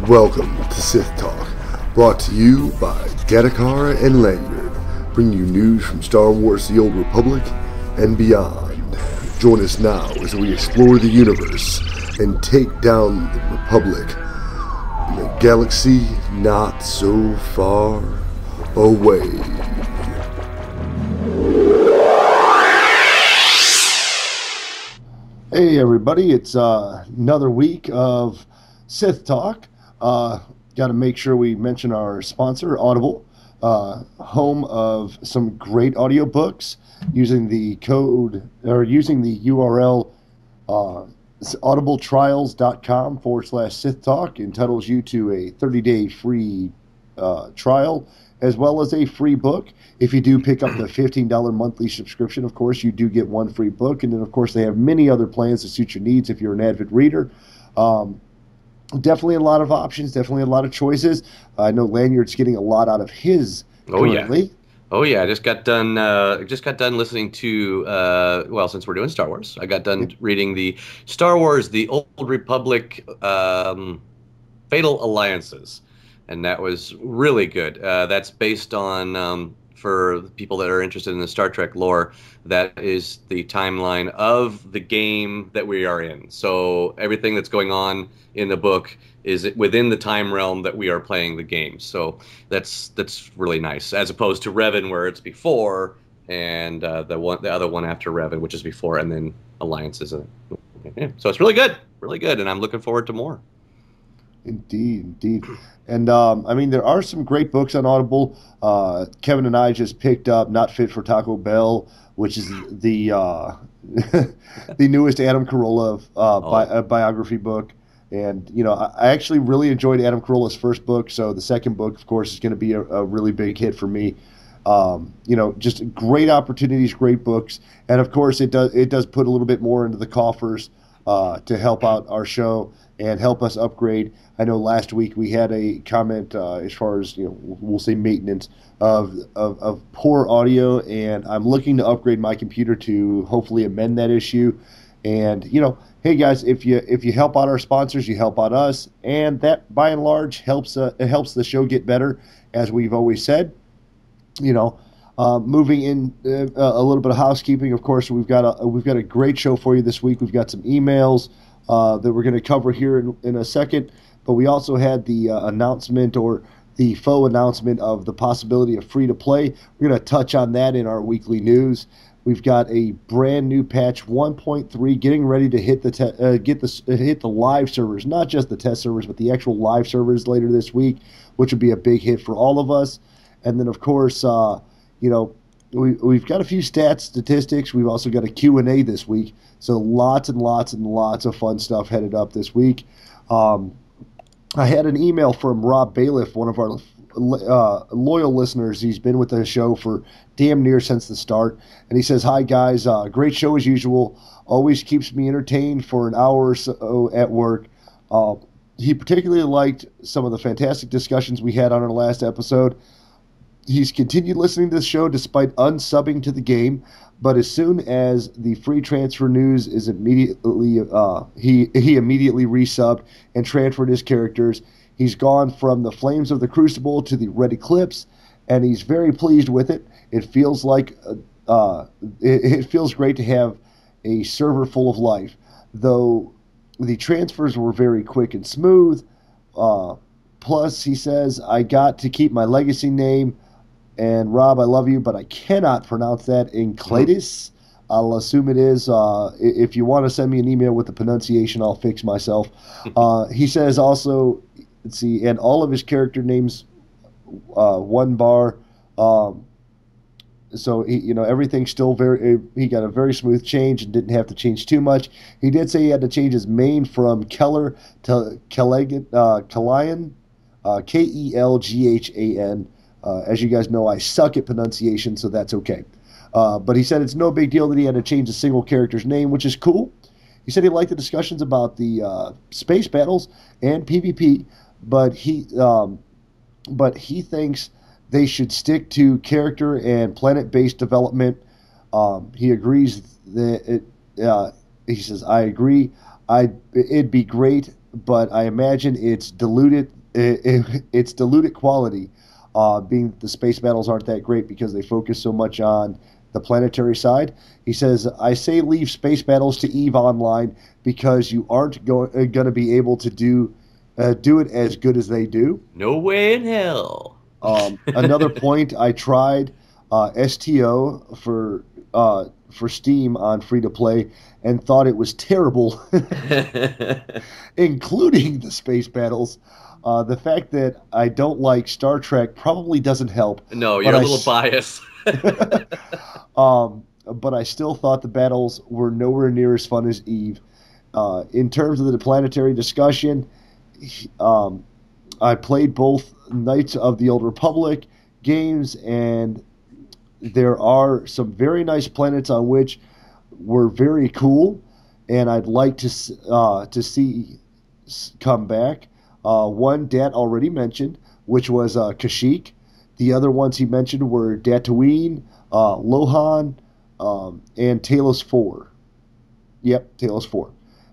Welcome to Sith Talk, brought to you by Gattacar and Lanyard, bringing you news from Star Wars The Old Republic and beyond. Join us now as we explore the universe and take down the Republic in a galaxy not so far away. Hey everybody, it's another week of Sith Talk. Got to make sure we mention our sponsor, Audible, home of some great audiobooks. Using the code or using the URL audibletrials.com/Sith Talk entitles you to a 30-day free trial as well as a free book. If you do pick up the $15 monthly subscription, of course, you do get one free book. And then, of course, they have many other plans to suit your needs if you're an avid reader. Definitely a lot of options, definitely a lot of choices. I know Lanyard's getting a lot out of his currently. Oh yeah, I just got done listening to well, since we're doing Star Wars, I got done reading the Star Wars The Old Republic Fatal Alliances, and that was really good. That's based on for people that are interested in the Star Trek lore, that is the timeline of the game that we are in. So everything that's going on in the book is within the time realm that we are playing the game. So that's really nice, as opposed to Revan, where it's before, and the other one after Revan, which is before, and then Alliances. Yeah. So it's really good, and I'm looking forward to more. Indeed. And, I mean, there are some great books on Audible. Kevin and I just picked up Not Fit for Taco Bell, which is the the newest Adam Carolla biography book. And, you know, I actually really enjoyed Adam Carolla's first book, so the second book, of course, is going to be a really big hit for me. You know, just great opportunities, great books. And, of course, it does put a little bit more into the coffers to help out our show and help us upgrade. I know last week we had a comment as far as, you know, we'll say maintenance of poor audio, and I'm looking to upgrade my computer to hopefully amend that issue. And, you know, hey guys, if you help out our sponsors, you help out us, and that by and large helps the show get better, as we've always said. You know, moving in a little bit of housekeeping. Of course, we've got a great show for you this week. We've got some emails that we're going to cover here in a second. But we also had the announcement, or the faux announcement, of the possibility of free-to-play. We're going to touch on that in our weekly news. We've got a brand new patch 1.3 getting ready to hit the live servers, not just the test servers, but the actual live servers later this week, which would be a big hit for all of us. And then, of course, you know, we've got a few statistics. We've also got a Q&A this week. So lots and lots and lots of fun stuff headed up this week. I had an email from Rob Bailiff, one of our loyal listeners. He's been with the show for damn near since the start. And he says, "Hi, guys. Great show as usual. Always keeps me entertained for an hour or so at work." He particularly liked some of the fantastic discussions we had on our last episode. He's continued listening to the show despite unsubbing to the game, but as soon as the free transfer news is immediately, he immediately resubbed and transferred his characters. He's gone from the Flames of the Crucible to the Red Eclipse, and he's very pleased with it. It feels like it feels great to have a server full of life, though the transfers were very quick and smooth. Plus, he says, I got to keep my legacy name. And Rob, I love you, but I cannot pronounce that in Cladis. I'll assume it is. If you want to send me an email with the pronunciation, I'll fix myself. He says also, let's see, and all of his character names, one bar. So he, you know, everything's still he got a very smooth change and didn't have to change too much. He did say he had to change his main from Keller to Kelghan, Kelghan. As you guys know, I suck at pronunciation, so that's okay. But he said it's no big deal that he had to change a single character's name, which is cool. He said he liked the discussions about the space battles and PvP, but he thinks they should stick to character and planet-based development. He agrees that he says, I agree. It'd be great but I imagine it's diluted. It's diluted quality, being that the space battles aren't that great because they focus so much on the planetary side. He says, "I say leave space battles to Eve Online because you aren't going to be able to do it as good as they do." No way in hell. Another point, I tried STO for Steam on free to play and thought it was terrible, including the space battles. The fact that I don't like Star Trek probably doesn't help. No, but you're a little biased. But I still thought the battles were nowhere near as fun as Eve. In terms of the planetary discussion, I played both Knights of the Old Republic games, and there are some very nice planets on which were very cool, and I'd like to see come back. One Dat already mentioned, which was Kashyyyk. The other ones he mentioned were Tatooine, Lohan, and Talos 4. Yep, Talos 4.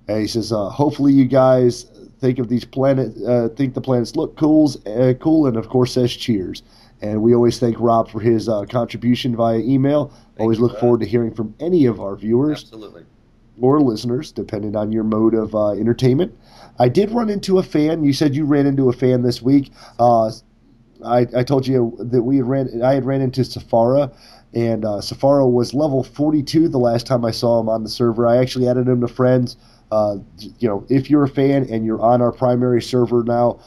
And he says, hopefully you guys think of these think the planets look cool, and of course says cheers. And we always thank Rob for his contribution via email. Always look forward to hearing from any of our viewers. Absolutely. Or listeners, depending on your mode of entertainment. I did run into a fan. You said you ran into a fan this week. I told you that I had ran into Safara, and Safara was level 42 the last time I saw him on the server. I actually added him to friends. If you're a fan and you're on our primary server now,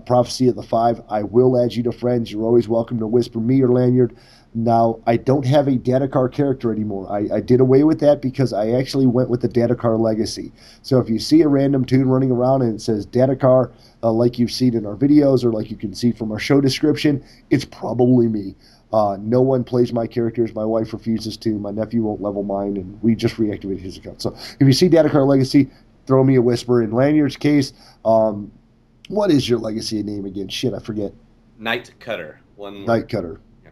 Prophecy at the 5, I will add you to friends. You're always welcome to whisper me or Lanyard. Now, I don't have a Datakar character anymore. I did away with that because I actually went with the Datakar legacy. So if you see a random tune running around and it says Datakar, like you've seen in our videos or like you can see from our show description, it's probably me. No one plays my characters. My wife refuses to. My nephew won't level mine, and we just reactivated his account. So if you see Datakar Legacy, throw me a whisper. In Lanyard's case, what is your legacy name again? Shit, I forget. Night Cutter. Night Cutter. Yeah.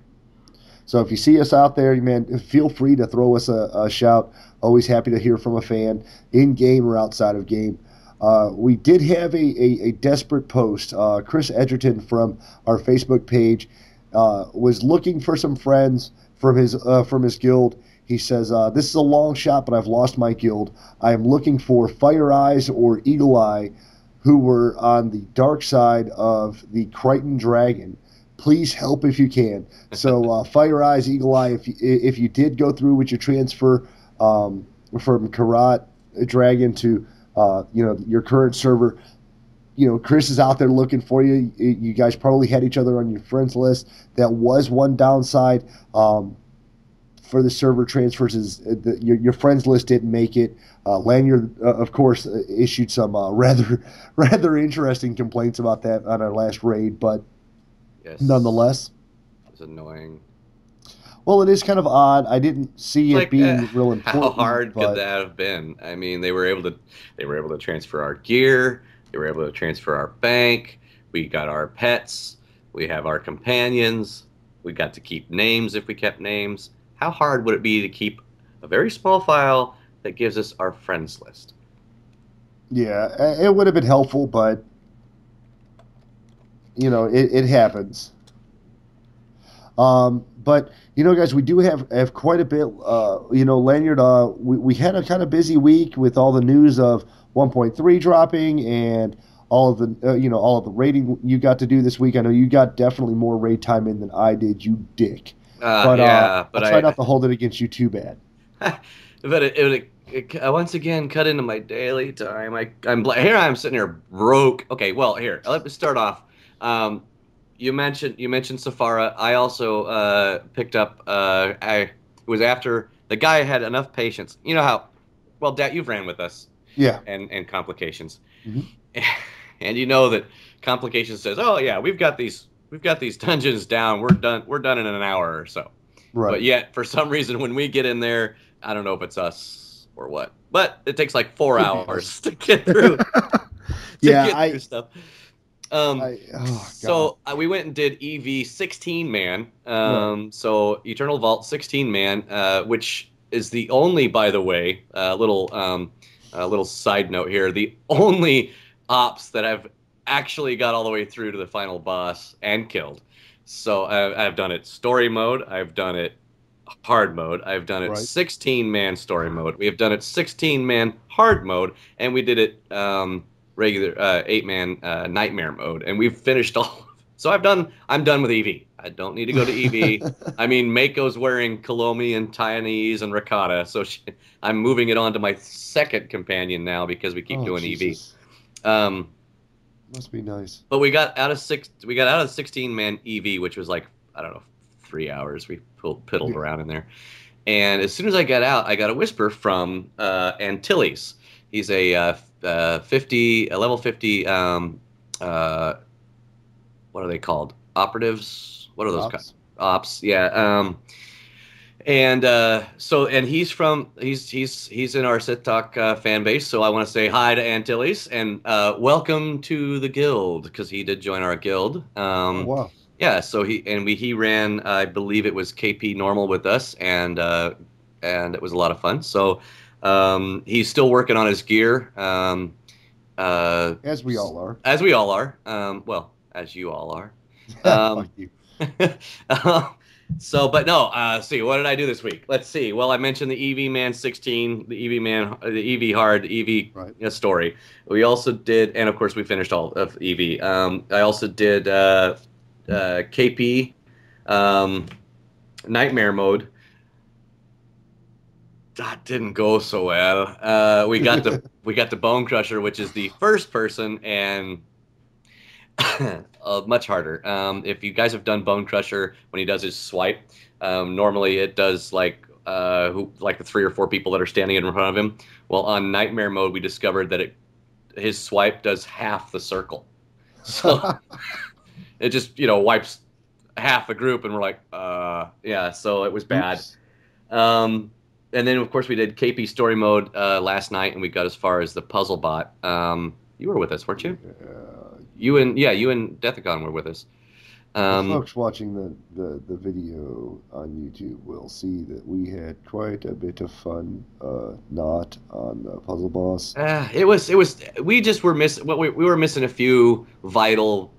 So if you see us out there, man, feel free to throw us a shout. Always happy to hear from a fan, in-game or outside of game. We did have a desperate post. Chris Edgerton from our Facebook page was looking for some friends from his guild. He says, this is a long shot, but I've lost my guild. I am looking for Fire Eyes or Eagle Eye who were on the dark side of the Crichton Dragon. Please help if you can. So Fire Eyes, Eagle Eye, if you did go through with your transfer from Karat Dragon to your current server, Chris is out there looking for you. You guys probably had each other on your friends list. That was one downside for the server transfers is your friends list didn't make it. Lanyard, of course, issued some rather interesting complaints about that on our last raid, but yes, nonetheless, it's annoying. Well, it is kind of odd. I didn't see it being real important. How hard could that have been? I mean, they were able to transfer our gear. They were able to transfer our bank. We got our pets. We have our companions. We got to keep names if we kept names. How hard would it be to keep a very small file that gives us our friends list? Yeah, it would have been helpful, but it happens. But guys, we do have quite a bit. Lanyard. We had a kind of busy week with all the news of 1.3 dropping and all of the raiding you got to do this week. I know you got definitely more raid time in than I did. You dick. But I'll try not to hold it against you too bad. But it once again cut into my daily time. I'm sitting here broke. Okay, well here let me start off. You mentioned Safara. I also picked up. It was after the guy had enough patience. You know how well, Dat, you've ran with us. Yeah. And Complications. Mm-hmm. And you know that Complications says, "Oh yeah, we've got these dungeons down. We're done in an hour or so." Right. But yet, for some reason, when we get in there, I don't know if it's us or what, but it takes like 4 hours to get through. Through stuff. So we went and did EV 16 man. Right. So Eternal Vault 16 man, which is the only, by the way, little side note here, the only ops that I've actually got all the way through to the final boss and killed. So I've done it story mode. I've done it hard mode. I've done it Right. 16-man story mode. We have done it 16-man hard mode, and we did it regular 8-man nightmare mode, and we've finished all. So I'm done with EV. I don't need to go to EV. I mean, Mako's wearing Kolomi and Taiwanese and Ricotta, so I'm moving it on to my second companion now because we keep doing Jesus. EV. Must be nice. But we got out of 16-man EV, which was like, I don't know, 3 hours. We piddled around in there. And as soon as I got out, I got a whisper from Antilles. He's a level 50 what are they called? Operatives? What are those guys? Ops, yeah. And he's in our Sith Talk fan base, so I want to say hi to Antilles and welcome to the guild, because he did join our guild. Oh, wow. Yeah, so he ran, I believe it was KP normal with us, and it was a lot of fun. So he's still working on his gear. As we all are. As we all are. Well, as you all are. Fuck you. So, but no, see, what did I do this week? Let's see. Well, I mentioned the EV Man 16, the EV Hard, the EV story. We also did, and of course we finished all of EV. I also did KP Nightmare Mode. That didn't go so well. We got the Bone Crusher, which is the first person and much harder. If you guys have done Bone Crusher, when he does his swipe, normally it does like the 3 or 4 people that are standing in front of him. Well, on Nightmare Mode, we discovered that his swipe does half the circle. So it just wipes half the group, and we're like, yeah. So it was bad. And then of course we did KP Story Mode last night, and we got as far as the puzzle bot. You were with us, weren't you? You and Deathicon were with us. The folks watching the video on YouTube will see that we had quite a bit of fun not on the puzzle boss. We just were missing. We were missing a few vital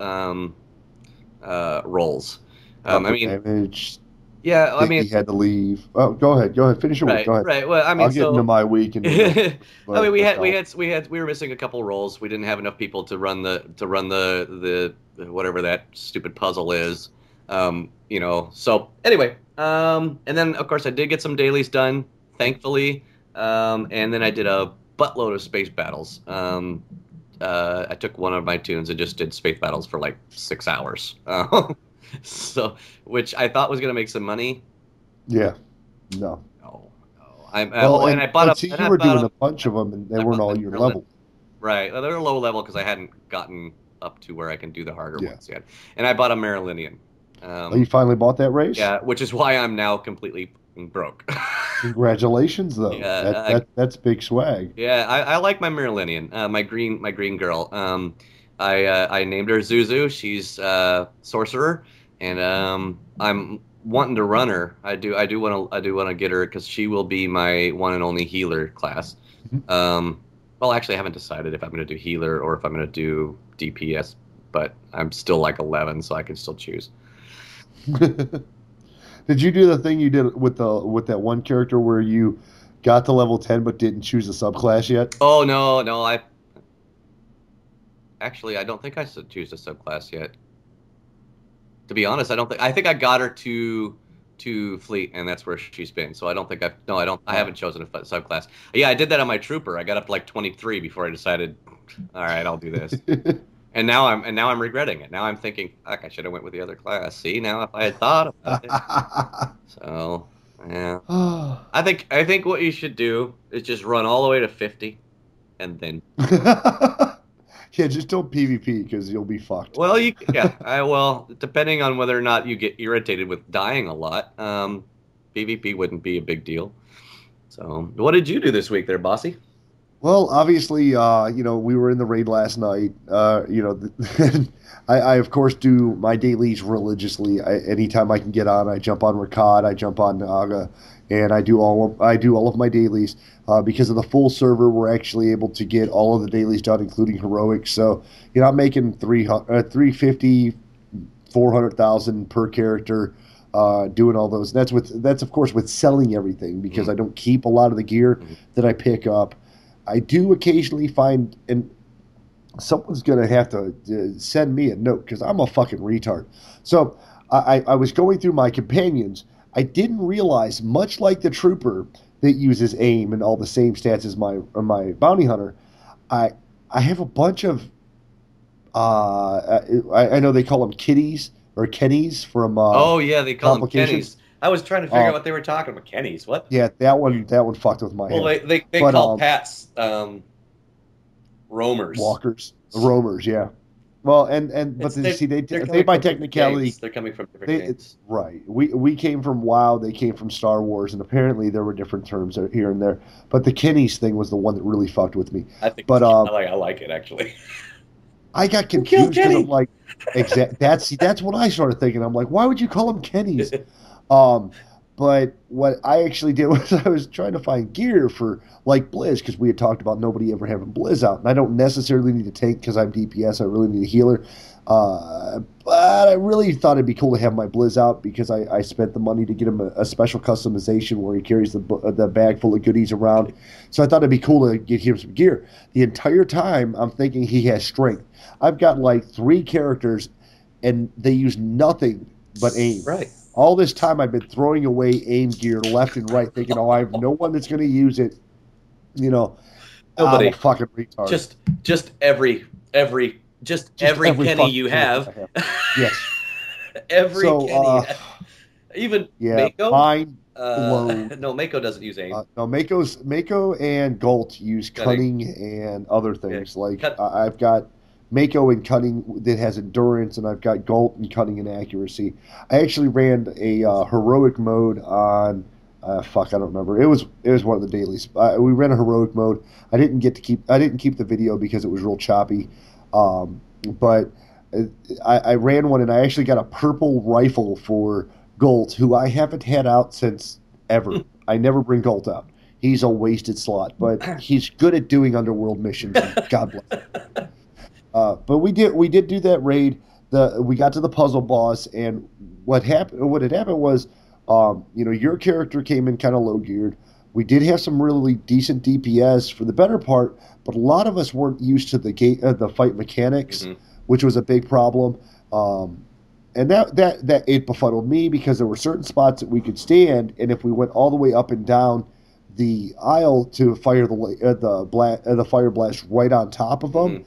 roles. I mean, damage. Yeah, I mean, he had to leave. Oh, go ahead. Finish your week. Go ahead. Right. Well, I mean, I'll get into my week. And I mean, we were missing a couple roles. We didn't have enough people to run the whatever that stupid puzzle is. So anyway, and then of course I did get some dailies done, thankfully. And then I did a buttload of space battles. I took one of my tunes and just did space battles for like 6 hours. So, which I thought was going to make some money. Yeah. No. And I bought you were doing a bunch of them, and they weren't all your level. Right. Well, they were low level because I hadn't gotten up to where I can do the harder ones yet. And I bought a Marilinian. You finally bought that race? Yeah, which is why I'm now completely broke. Congratulations, though. Yeah, that's big swag. Yeah, I like my Marilinian, my green girl. I named her Zuzu. She's sorcerer, and I'm wanting to run her. I do want to get her because she will be my one and only healer class. Well, actually, I haven't decided if I'm going to do healer or if I'm going to do DPS, but I'm still like 11, so I can still choose. Did you do the thing you did with that one character where you got to level 10 but didn't choose a subclass yet? Oh no, I don't think I should choose a subclass yet. To be honest, I think I got her to fleet, and that's where she's been. So I haven't chosen a subclass. Yeah, I did that on my trooper. I got up to like 23 before I decided, all right, I'll do this. And now I'm regretting it. Now I'm thinking, fuck, I should have went with the other class. See, now if I had thought about it. So, yeah. I think what you should do is just run all the way to 50 and then yeah, just don't PvP because you'll be fucked. Well, depending on whether or not you get irritated with dying a lot, PvP wouldn't be a big deal. So, what did you do this week there, Bossy? Well, obviously, we were in the raid last night. I of course do my dailies religiously. Anytime I can get on, I jump on Rakad, I jump on Naga, and I do all of my dailies. Because of the full server, we're actually able to get all of the dailies done, including heroics. So, I'm making 350, 400,000 per character. Doing all those. That's of course with selling everything because I don't keep a lot of the gear that I pick up. I do occasionally find, and someone's going to have to send me a note because I'm a fucking retard. So I was going through my companions. I didn't realize, much like the trooper that uses aim and all the same stats as my bounty hunter, I I have a bunch of I know they call them kitties or kennies from Oh yeah, they call them complications. Kennies. I was trying to figure out Uh, what they were talking about. Kennies, what? yeah, that one fucked with my Well, head. they But call Pats roamers. walkers, roamers, yeah. Well, and but It's see, they're they coming by from different technicality, games. They're coming from different they games. right. We came from WoW, they came from Star Wars, and apparently there were different terms here and there. But the Kenny's thing was the one that really fucked with me. I think it's But cute. I like it actually. I got Who killed confused because I'm Kenny? like, that's what I started thinking. I'm like, why would you call them Kenny's? Um, but what I actually did was I was trying to find gear for like Blizz because we had talked about nobody ever having Blizz out, and I don't necessarily need a tank because I'm DPS. I really need a healer. But I really thought it'd be cool to have my Blizz out because I spent the money to get him a special customization where he carries the bag full of goodies around. So I thought it'd be cool to get him some gear. The entire time I'm thinking he has strength. I've got like three characters, and they use nothing but aim. Right. All this time I've been throwing away aim gear left and right, thinking, oh, I have no one that's going to use it. You know, I'm a Nobody. fucking retard. Just Just every every Kenny fucking you character have. I have. Yes. Every So, Kenny. Even yeah, Mako. mind blown. No, Mako doesn't use aim. No, Mako and Galt use Cunning. cunning and other Yeah. things. Like Cut. I've got Mako and cunning that has endurance, and I've got Galt and cunning and accuracy. I actually ran a heroic mode on. Fuck, I don't remember. It was one of the dailies. We ran a heroic mode. I didn't keep the video because it was real choppy. But I ran one, and I actually got a purple rifle for Galt, who I haven't had out since ever. I never bring Galt out. He's a wasted slot, but he's good at doing underworld missions. And God bless him. But we did do that raid. We got to the puzzle boss, and what happened? What had happened was, your character came in kind of low geared. We did have some really decent DPS for the better part, but a lot of us weren't used to the fight mechanics, Hmm. which was a big problem. And that it befuddled me because there were certain spots that we could stand, and if we went all the way up and down the aisle to fire the fire blast right on top of them,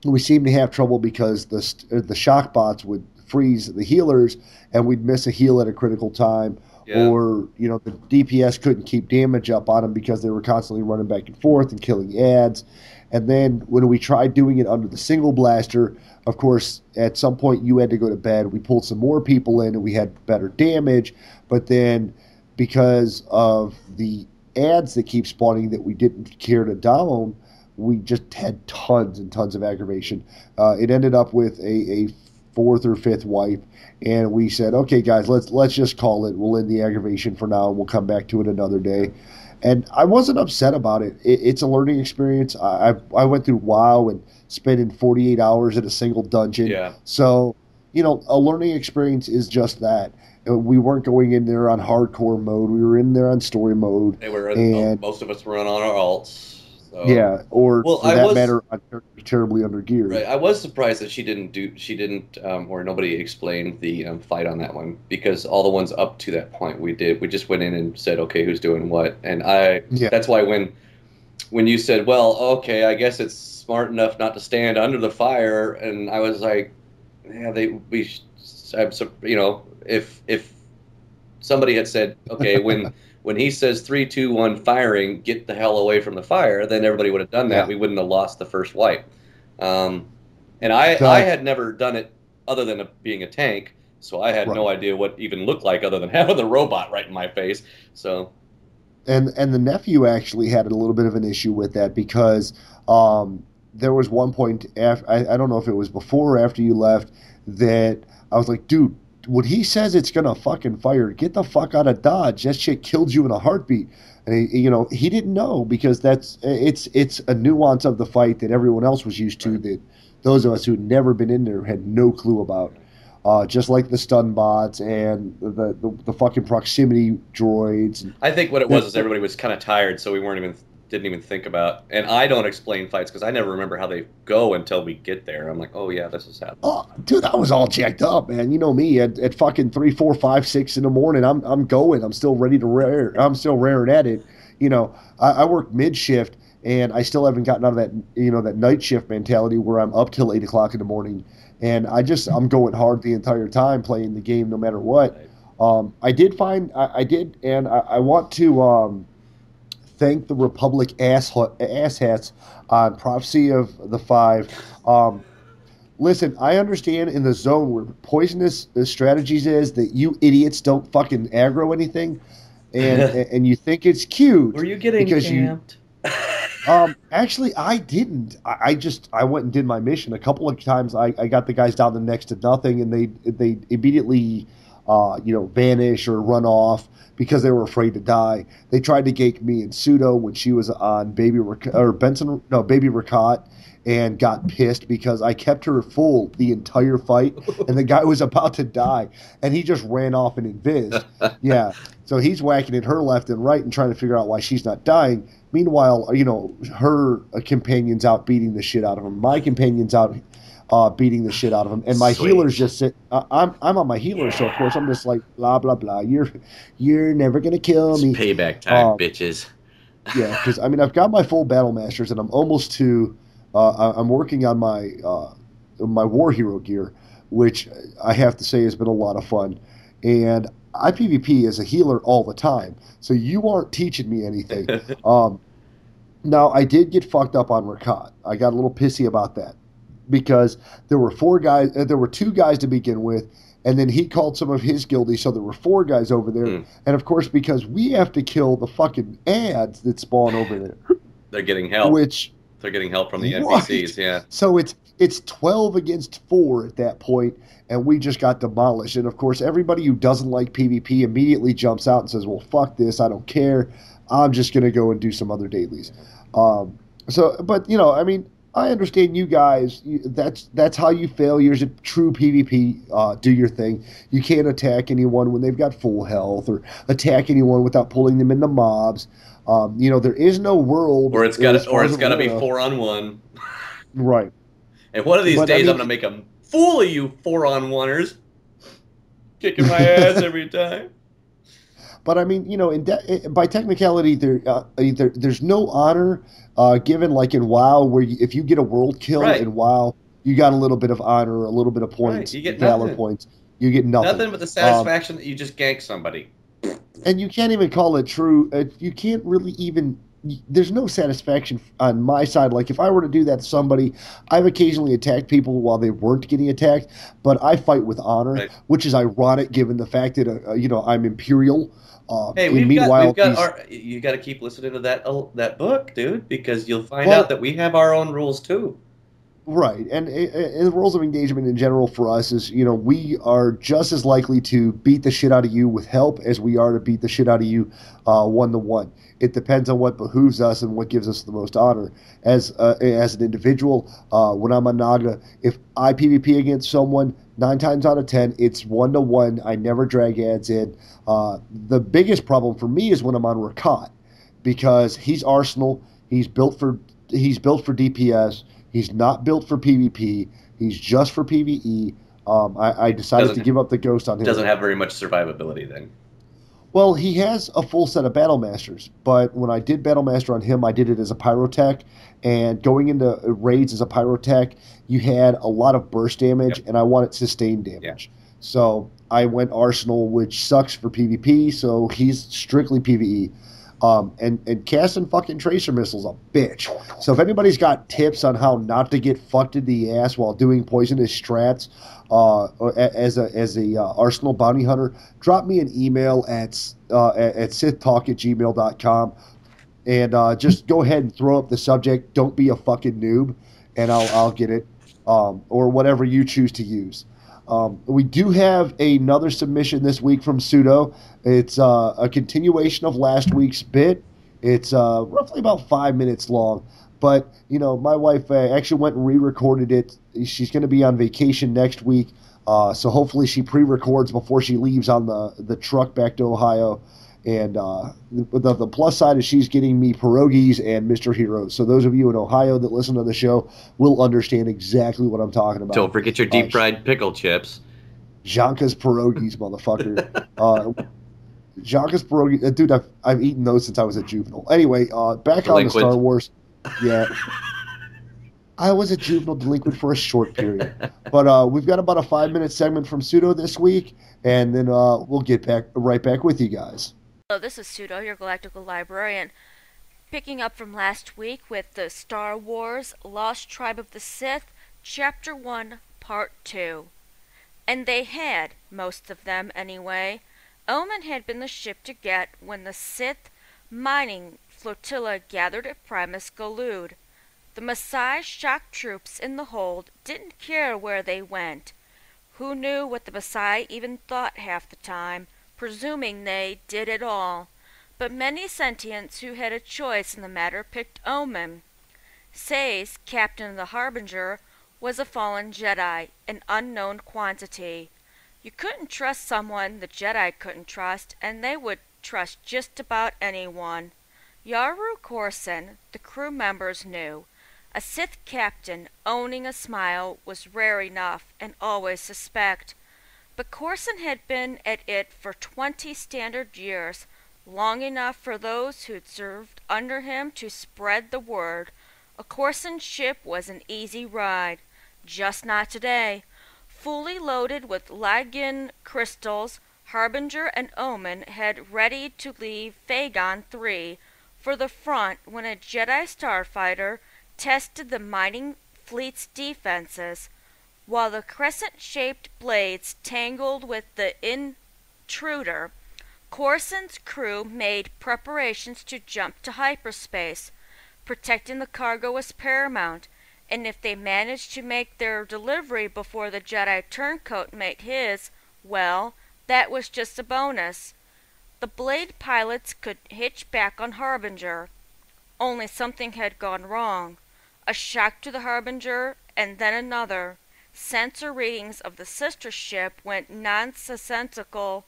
we seemed to have trouble because the shock bots would freeze the healers, and we'd miss a heal at a critical time, Yeah. or the DPS couldn't keep damage up on them because they were constantly running back and forth and killing ads. And then when we tried doing it under the single blaster, of course, at some point you had to go to bed. We pulled some more people in and we had better damage. But then because of the ads that keep spawning that we didn't care to down, we just had tons and tons of aggravation. It ended up with a fourth or fifth wipe, and we said, okay, guys, let's just call it. We'll end the aggravation for now, and we'll come back to it another day. And I wasn't upset about it. It's a learning experience. I went through WoW and spending 48 hours at a single dungeon. Yeah. So, a learning experience is just that. We weren't going in there on hardcore mode. We were in there on story mode. They were. And Most of us were on our alts. So. yeah, or Well, for that matter, on terribly under geared. Right. I was surprised that she didn't, or nobody explained the fight on that one because all the ones up to that point we just went in and said, okay, who's doing what, and that's why when you said, well, okay, I guess it's smart enough not to stand under the fire, and I was like, yeah, if somebody had said, okay, when he says 3, 2, 1, firing, get the hell away from the fire, then everybody would have done that. Yeah. We wouldn't have lost the first wipe. And I had never done it other than being a tank, so I had no idea what even looked like other than having the robot right in my face. So And the nephew actually had a little bit of an issue with that because there was one point after, I don't know if it was before or after you left, that I was like, dude, when he says it's gonna fucking fire, get the fuck out of Dodge. That shit killed you in a heartbeat. And he didn't know because it's a nuance of the fight that everyone else was used to, that those of us who'd never been in there had no clue about. Just like the stun bots and the fucking proximity droids. I think what it was is everybody was kind of tired, so we didn't even think about. And I don't explain fights because I never remember how they go until we get there. I'm like, oh yeah, this is happening. Oh, dude, I was all jacked up, man. You know me at fucking 3, 4, 5, 6 in the morning. I'm going. I'm still ready to rear. I'm still raring at it. I work mid shift, and I still haven't gotten out of that that night shift mentality where I'm up till 8 o'clock in the morning. And I'm going hard the entire time playing the game no matter what. I want to thank the Republic asshats on Prophecy of the Five. Listen, I understand in the zone where poisonous strategies is that you idiots don't fucking aggro anything, and you think it's cute. Were you getting camped? Actually, I didn't. I went and did my mission. A couple of times I got the guys down to next to nothing, and they immediately vanish or run off because they were afraid to die. They tried to gank me and Pseudo when she was on Baby Rakat, and got pissed because I kept her full the entire fight, and the guy was about to die, and he just ran off and invised. Yeah, so he's whacking at her left and right and trying to figure out why she's not dying. Meanwhile, her companion's out beating the shit out of him. My companion's out beating the shit out of him, and my healer's just sit. I'm on my healer, so of course I'm just like blah blah blah. You're never gonna kill me. It's payback time, bitches. Yeah, because I've got my full battle masters, and I'm almost to. I'm working on my war hero gear, which I have to say has been a lot of fun, and I PvP as a healer all the time, so you aren't teaching me anything. Now, I did get fucked up on Rakat. I got a little pissy about that because there were 2 guys to begin with, and then he called some of his guildies, so there were 4 guys over there. And of course, because we have to kill the fucking ads that spawn over there, they're getting help. They're getting help from the NPCs, yeah. So it's 12 against 4 at that point, and we just got demolished. And of course, everybody who doesn't like PvP immediately jumps out and says, "Well, fuck this! I don't care. I'm just gonna go and do some other dailies." I understand you guys. That's how you fail. You're a true PvP. Do your thing. You can't attack anyone when they've got full health, or attack anyone without pulling them into mobs. There is no world, or it's got to be 4-on-1. Right. And one of these days, I'm gonna make a fool of you 4-on-1ers, kicking my ass every time. But by technicality, there's no honor given like in WoW, where if you get a world kill in WoW, you got a little bit of honor, a little bit of points, you get valor points. You get nothing. Nothing but the satisfaction that you just ganked somebody. And you can't even call it true. You can't really even. There's no satisfaction on my side. Like if I were to do that to somebody, I've occasionally attacked people while they weren't getting attacked, but I fight with honor, which is ironic given the fact that I'm Imperial. Hey, you got to keep listening to that book, dude, because you'll find out that we have our own rules too. Right, and the rules of engagement in general for us is, we are just as likely to beat the shit out of you with help as we are to beat the shit out of you 1-to-1. It depends on what behooves us and what gives us the most honor. As an individual, when I'm on Naga, if I PvP against someone, 9 times out of 10, it's 1-to-1. I never drag ads in. The biggest problem for me is when I'm on Rakat, because he's Arsenal. He's built for DPS. He's not built for PvP. He's just for PvE. I decided to give up the ghost on him. Doesn't have very much survivability then. Well, he has a full set of battle masters, but when I did battle master on him, I did it as a pyrotech. And going into raids as a pyrotech, you had a lot of burst damage, and I wanted sustained damage. Yeah. So I went Arsenal, which sucks for PvP. So he's strictly PvE. And casting fucking tracer missiles a bitch. So if anybody's got tips on how not to get fucked in the ass while doing poisonous strats as a Arsenal bounty hunter, drop me an email at sithtalk@gmail.com and just go ahead and throw up the subject. Don't be a fucking noob, and I'll get it, or whatever you choose to use. We do have another submission this week from Pseudo. It's a continuation of last week's bit. It's roughly about 5 minutes long. But, my wife actually went and re-recorded it. She's going to be on vacation next week. So hopefully she pre-records before she leaves on the truck back to Ohio. And the plus side is she's getting me pierogies and Mr. Heroes. So those of you in Ohio that listen to the show will understand exactly what I'm talking about. Don't forget your deep fried pickle chips. Janka's pierogies, motherfucker. Janka's pierogies. Dude, I've eaten those since I was a juvenile. Anyway, back on the Star Wars. Yeah. I was a juvenile delinquent for a short period. But we've got about a 5-minute segment from Pseudo this week, and then we'll get right back with you guys. Hello, this is Pseudo, your galactical librarian, picking up from last week with the Star Wars Lost Tribe of the Sith, Chapter 1, Part 2. And they had, most of them anyway. Omen had been the ship to get when the Sith mining flotilla gathered at Primus Galud. The Maasai shock troops in the hold didn't care where they went. Who knew what the Maasai even thought half the time, presuming they did at all. But many sentients who had a choice in the matter picked Omen. Say's, captain of the Harbinger, was a fallen Jedi, an unknown quantity. You couldn't trust someone the Jedi couldn't trust, and they would trust just about anyone. Yaru Corson, the crew members knew. A Sith captain owning a smile was rare enough and always suspect. But Corson had been at it for 20 standard years, long enough for those who'd served under him to spread the word. A Corson ship was an easy ride. Just not today. Fully loaded with Lagan crystals, Harbinger and Omen had ready to leave Phagon 3 for the front when a Jedi starfighter tested the mining fleet's defenses. While the crescent-shaped blades tangled with the intruder, Corson's crew made preparations to jump to hyperspace. Protecting the cargo was paramount, and if they managed to make their delivery before the Jedi turncoat made his, well, that was just a bonus. The Blade pilots could hitch back on Harbinger. Only something had gone wrong. A shock to the Harbinger, and then another. Sensor readings of the sister ship went nonsensical,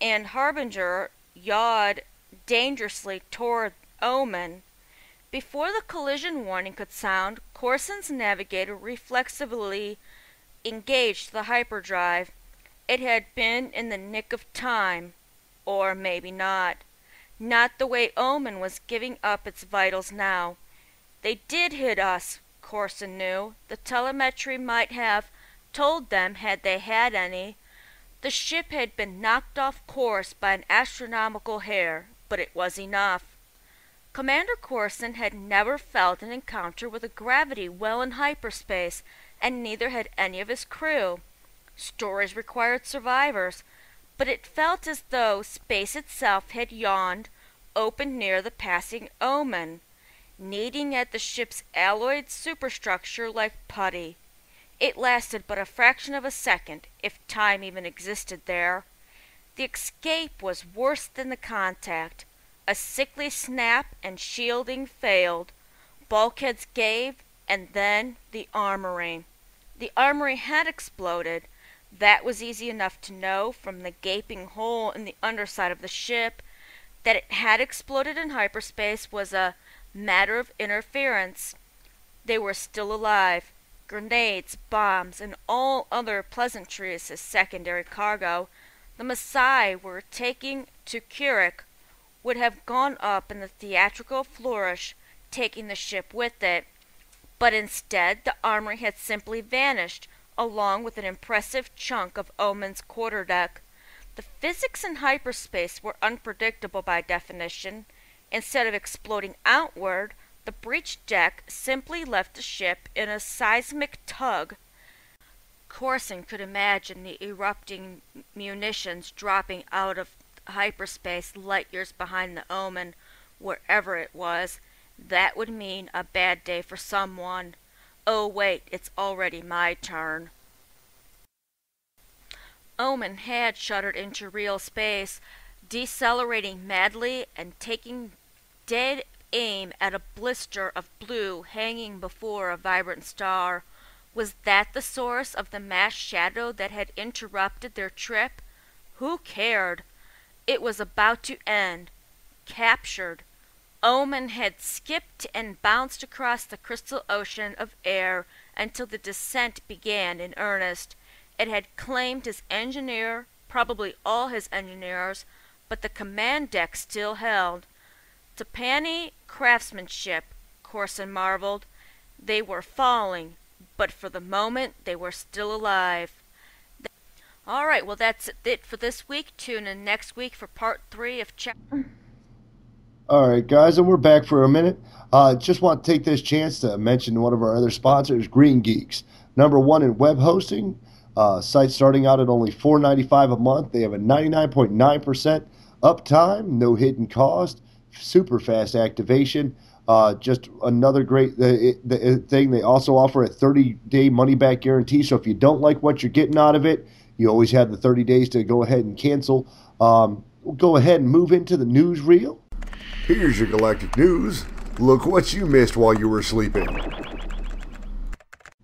and Harbinger yawed dangerously toward Omen. Before the collision warning could sound, Corson's navigator reflexively engaged the hyperdrive. It had been in the nick of time. Or maybe not. Not the way Omen was giving up its vitals now. They did hit us, Corson knew. The telemetry might have told them had they had any. The ship had been knocked off course by an astronomical hair, but it was enough. Commander Corson had never felt an encounter with a gravity well in hyperspace, and neither had any of his crew. Stories required survivors, but it felt as though space itself had yawned, open near the passing Omen, kneading at the ship's alloyed superstructure like putty. It lasted but a fraction of a second, if time even existed there. The escape was worse than the contact. A sickly snap and shielding failed. Bulkheads gave, and then the armory. The armory had exploded. That was easy enough to know from the gaping hole in the underside of the ship. That it had exploded in hyperspace was a matter of interference. They were still alive. Grenades, bombs, and all other pleasantries as secondary cargo. The Maasai were taking to Kirik would have gone up in the theatrical flourish, taking the ship with it. But instead the armory had simply vanished, along with an impressive chunk of Omen's quarterdeck. The physics in hyperspace were unpredictable by definition. Instead of exploding outward, the breached deck simply left the ship in a seismic tug. Corson could imagine the erupting munitions dropping out of hyperspace light years behind the Omen, wherever it was. That would mean a bad day for someone. Oh wait, it's already my turn. Omen had shuddered into real space, decelerating madly and taking dead aim at a blister of blue hanging before a vibrant star. Was that the source of the mass shadow that had interrupted their trip? Who cared? It was about to end. Captured. Omen had skipped and bounced across the crystal ocean of air until the descent began in earnest. It had claimed his engineer, probably all his engineers, but the command deck still held. Tapani craftsmanship, Corson marveled. They were falling, but for the moment they were still alive. Alright, well that's it for this week. Tune in next week for part 3 of chapter. All right, guys, and we're back for a minute. Just want to take this chance to mention one of our other sponsors, Green Geeks. #1 in web hosting. Site starting out at only $4.95 a month. They have a 99.9% uptime, no hidden cost, super fast activation. Just another great thing. They also offer a 30-day money-back guarantee. So if you don't like what you're getting out of it, you always have the 30 days to go ahead and cancel. We'll go ahead and move into the newsreel. Here's your galactic news. Look what you missed while you were sleeping.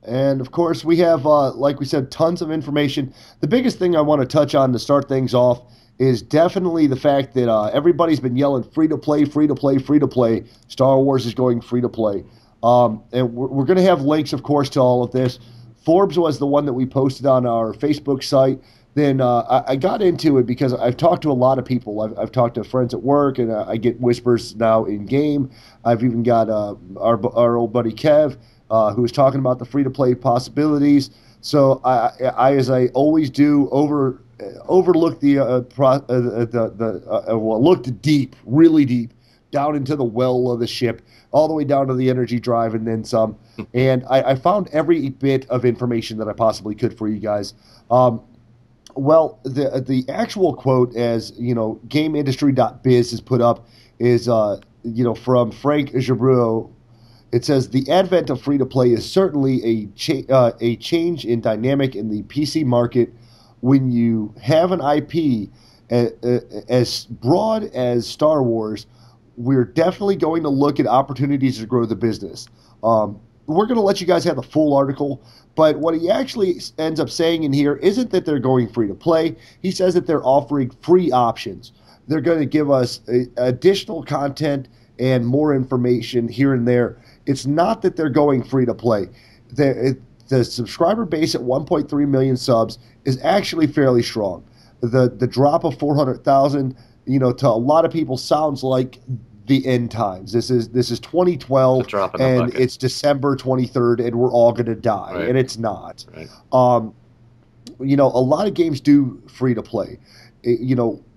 And, of course, we have, like we said, tons of information. The biggest thing I want to touch on to start things off is definitely the fact that everybody's been yelling free-to-play, free-to-play, free-to-play. Star Wars is going free-to-play. And we're going to have links, of course, to all of this. Forbes was the one that we posted on our Facebook site. Then I got into it because I've talked to a lot of people. I've talked to friends at work, and I get whispers now in-game. I've even got our old buddy Kev, who was talking about the free-to-play possibilities. So I as I always do, overlooked looked deep, really deep, down into the well of the ship, all the way down to the energy drive and then some. And I found every bit of information that I possibly could for you guys. Well, the actual quote, as you know, GameIndustry.biz is put up, is from Frank Jabreau. It says the advent of free-to-play is certainly a change in dynamic in the PC market. When you have an IP as broad as Star Wars, we're definitely going to look at opportunities to grow the business. We're going to let you guys have the full article, but what he actually ends up saying in here isn't that they're going free-to-play. He says that they're offering free options. They're going to give us additional content and more information here and there. It's not that they're going free-to-play. The subscriber base at 1.3 million subs is actually fairly strong. The drop of 400,000, to a lot of people sounds like the end times. This is 2012, and it's December 23rd, and we're all going to die, right. And it's not. Right. A lot of games do free to play.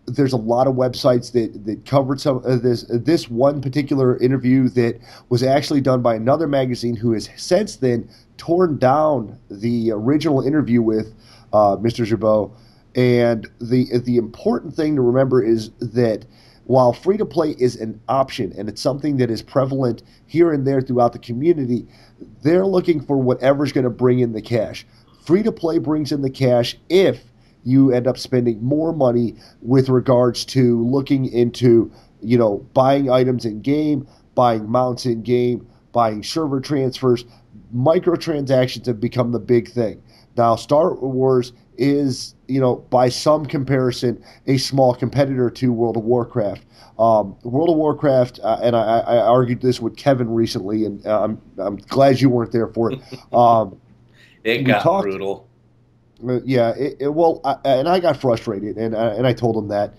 There's a lot of websites that covered some of this. This one particular interview that was actually done by another magazine who has since then torn down the original interview with Mr. Jabot. And the important thing to remember is that while free-to-play is an option and it's something that is prevalent here and there throughout the community, they're looking for whatever's going to bring in the cash. Free-to-play brings in the cash if you end up spending more money with regards to looking into, buying items in-game, buying mounts in-game, buying server transfers. Microtransactions have become the big thing. Now, Star Wars is, by some comparison, a small competitor to World of Warcraft. World of Warcraft, and I argued this with Kevin recently, and I'm glad you weren't there for it. It got brutal. Yeah, and I got frustrated, and I told him that,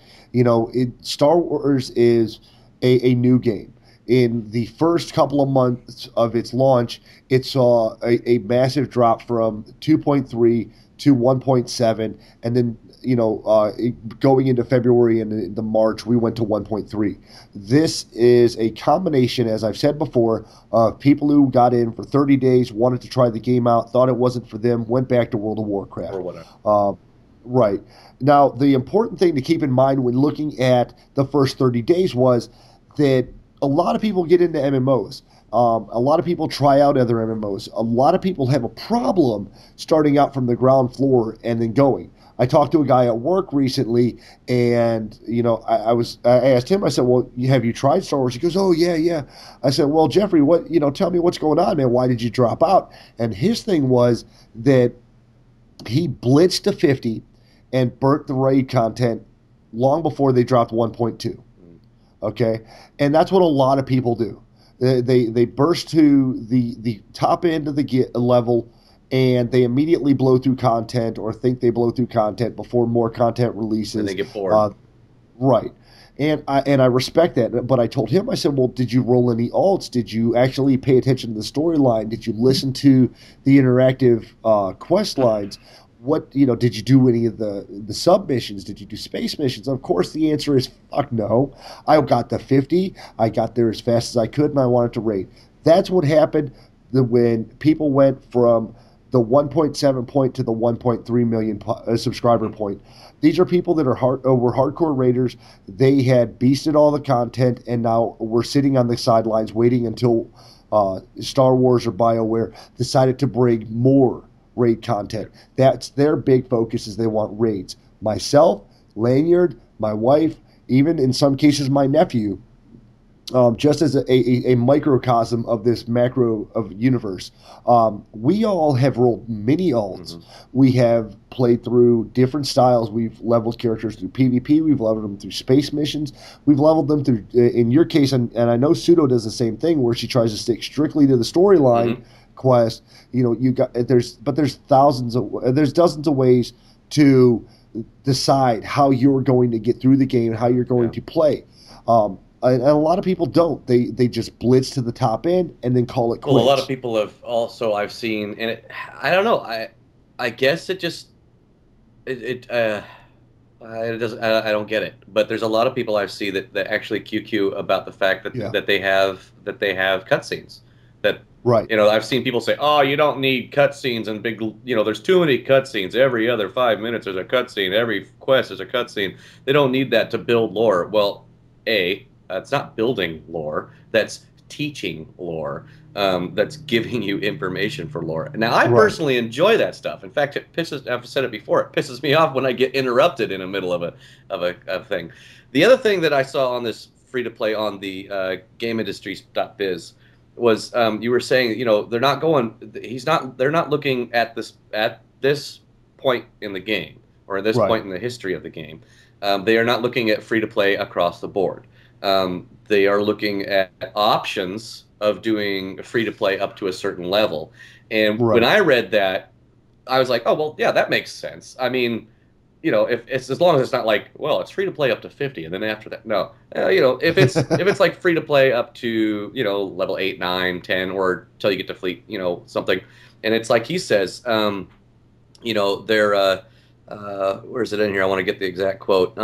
Star Wars is a new game. in the first couple of months of its launch, it saw a massive drop from 2.3 to 1.7, and then going into February and into March, we went to 1.3. This is a combination, as I've said before, of people who got in for 30 days, wanted to try the game out, thought it wasn't for them, went back to World of Warcraft. Or whatever. Right. Now, the important thing to keep in mind when looking at the first 30 days was that a lot of people get into MMOs. A lot of people try out other MMOs. A lot of people have a problem starting out from the ground floor and then going. I talked to a guy at work recently, and I asked him. I said, "Well, have you tried Star Wars?" He goes, "Oh yeah." I said, "Well, Jeffrey, tell me what's going on, man. Why did you drop out?" And his thing was that he blitzed to 50 and burnt the raid content long before they dropped 1.2. Okay, and that's what a lot of people do. They burst to the top end of the level, and they immediately blow through content or think they blow through content before more content releases. And they get bored. Right. And I respect that. But I told him, I said, well, did you roll any alts? Did you actually pay attention to the storyline? Did you listen to the interactive quest lines? Did you do any of the sub-missions? Did you do space missions? Of course, the answer is fuck no. I got the 50. I got there as fast as I could, and I wanted to raid. That's what happened when people went from the 1.7 point to the 1.3 million subscriber point. These are people that were hardcore raiders. They had beasted all the content, and now we're sitting on the sidelines waiting until Star Wars or BioWare decided to bring more raid content. That's their big focus, is they want raids. Myself, Lanyard, my wife, even in some cases my nephew, just as a microcosm of this macro of universe. We all have rolled mini alts. Mm-hmm. We have played through different styles. We've leveled characters through PvP. We've leveled them through space missions. We've leveled them through, in your case, and I know Pseudo does the same thing, where she tries to stick strictly to the storyline. Mm-hmm. Quest, there's dozens of ways to decide how you're going to get through the game, how you're going to play. And a lot of people don't. They just blitz to the top end and then call it quits. Well, a lot of people have also, I've seen, and I don't know. I guess it just it doesn't. I don't get it. But there's a lot of people I've seen that actually QQ about the fact that they have cutscenes. That right. I've seen people say, "Oh, you don't need cutscenes and big. There's too many cutscenes. Every other 5 minutes there's a cutscene. Every quest there's a cutscene. They don't need that to build lore." Well, it's not building lore. That's teaching lore. That's giving you information for lore. Now, I personally enjoy that stuff. In fact, I've said it before. It pisses me off when I get interrupted in the middle of a thing. The other thing that I saw on this free to play on the GameIndustry.biz was you were saying they're not looking at this point in the game or at this point in the history of the game. They are not looking at free to play across the board. They are looking at options of doing free to play up to a certain level. And when I read that, I was like, oh well, yeah, that makes sense. I mean, if it's, as long as it's not like, well, it's free to play up to 50, and then after that, no. If it's like free to play up to level 8, 9, 10, or till you get to fleet, something, and it's like he says, they're where is it in here? I want to get the exact quote.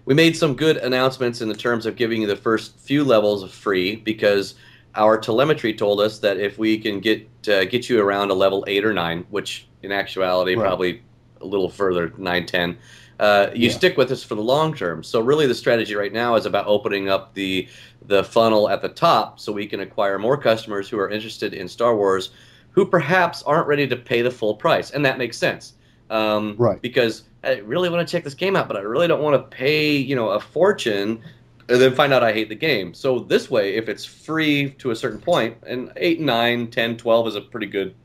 We made some good announcements in the terms of giving you the first few levels of free because our telemetry told us that if we can get you around a level 8 or 9, which in actuality probably a little further, 9, 10, you stick with us for the long term. So really the strategy right now is about opening up the funnel at the top so we can acquire more customers who are interested in Star Wars who perhaps aren't ready to pay the full price. And that makes sense. Because I really want to check this game out, but I really don't want to pay, a fortune and then find out I hate the game. So this way, if it's free to a certain point, and 8, 9, 10, 12 is a pretty good...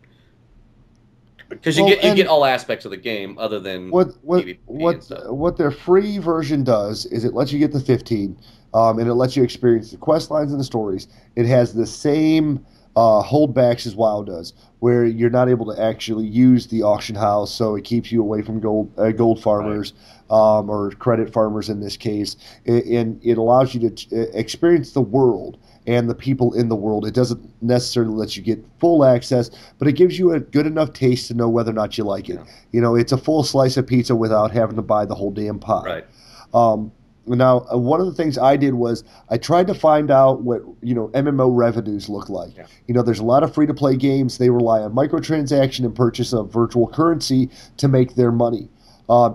Because you get all aspects of the game other than what their free version does is it lets you get the 15, and it lets you experience the quest lines and the stories. It has the same holdbacks as WoW does, where you're not able to actually use the auction house, so it keeps you away from gold farmers, or credit farmers in this case, and it allows you to experience the world and the people in the world. It doesn't necessarily let you get full access, but it gives you a good enough taste to know whether or not you like it. It's a full slice of pizza without having to buy the whole damn pie. Right. Now, one of the things I did was I tried to find out what MMO revenues look like. There's a lot of free-to-play games. They rely on microtransaction and purchase of virtual currency to make their money.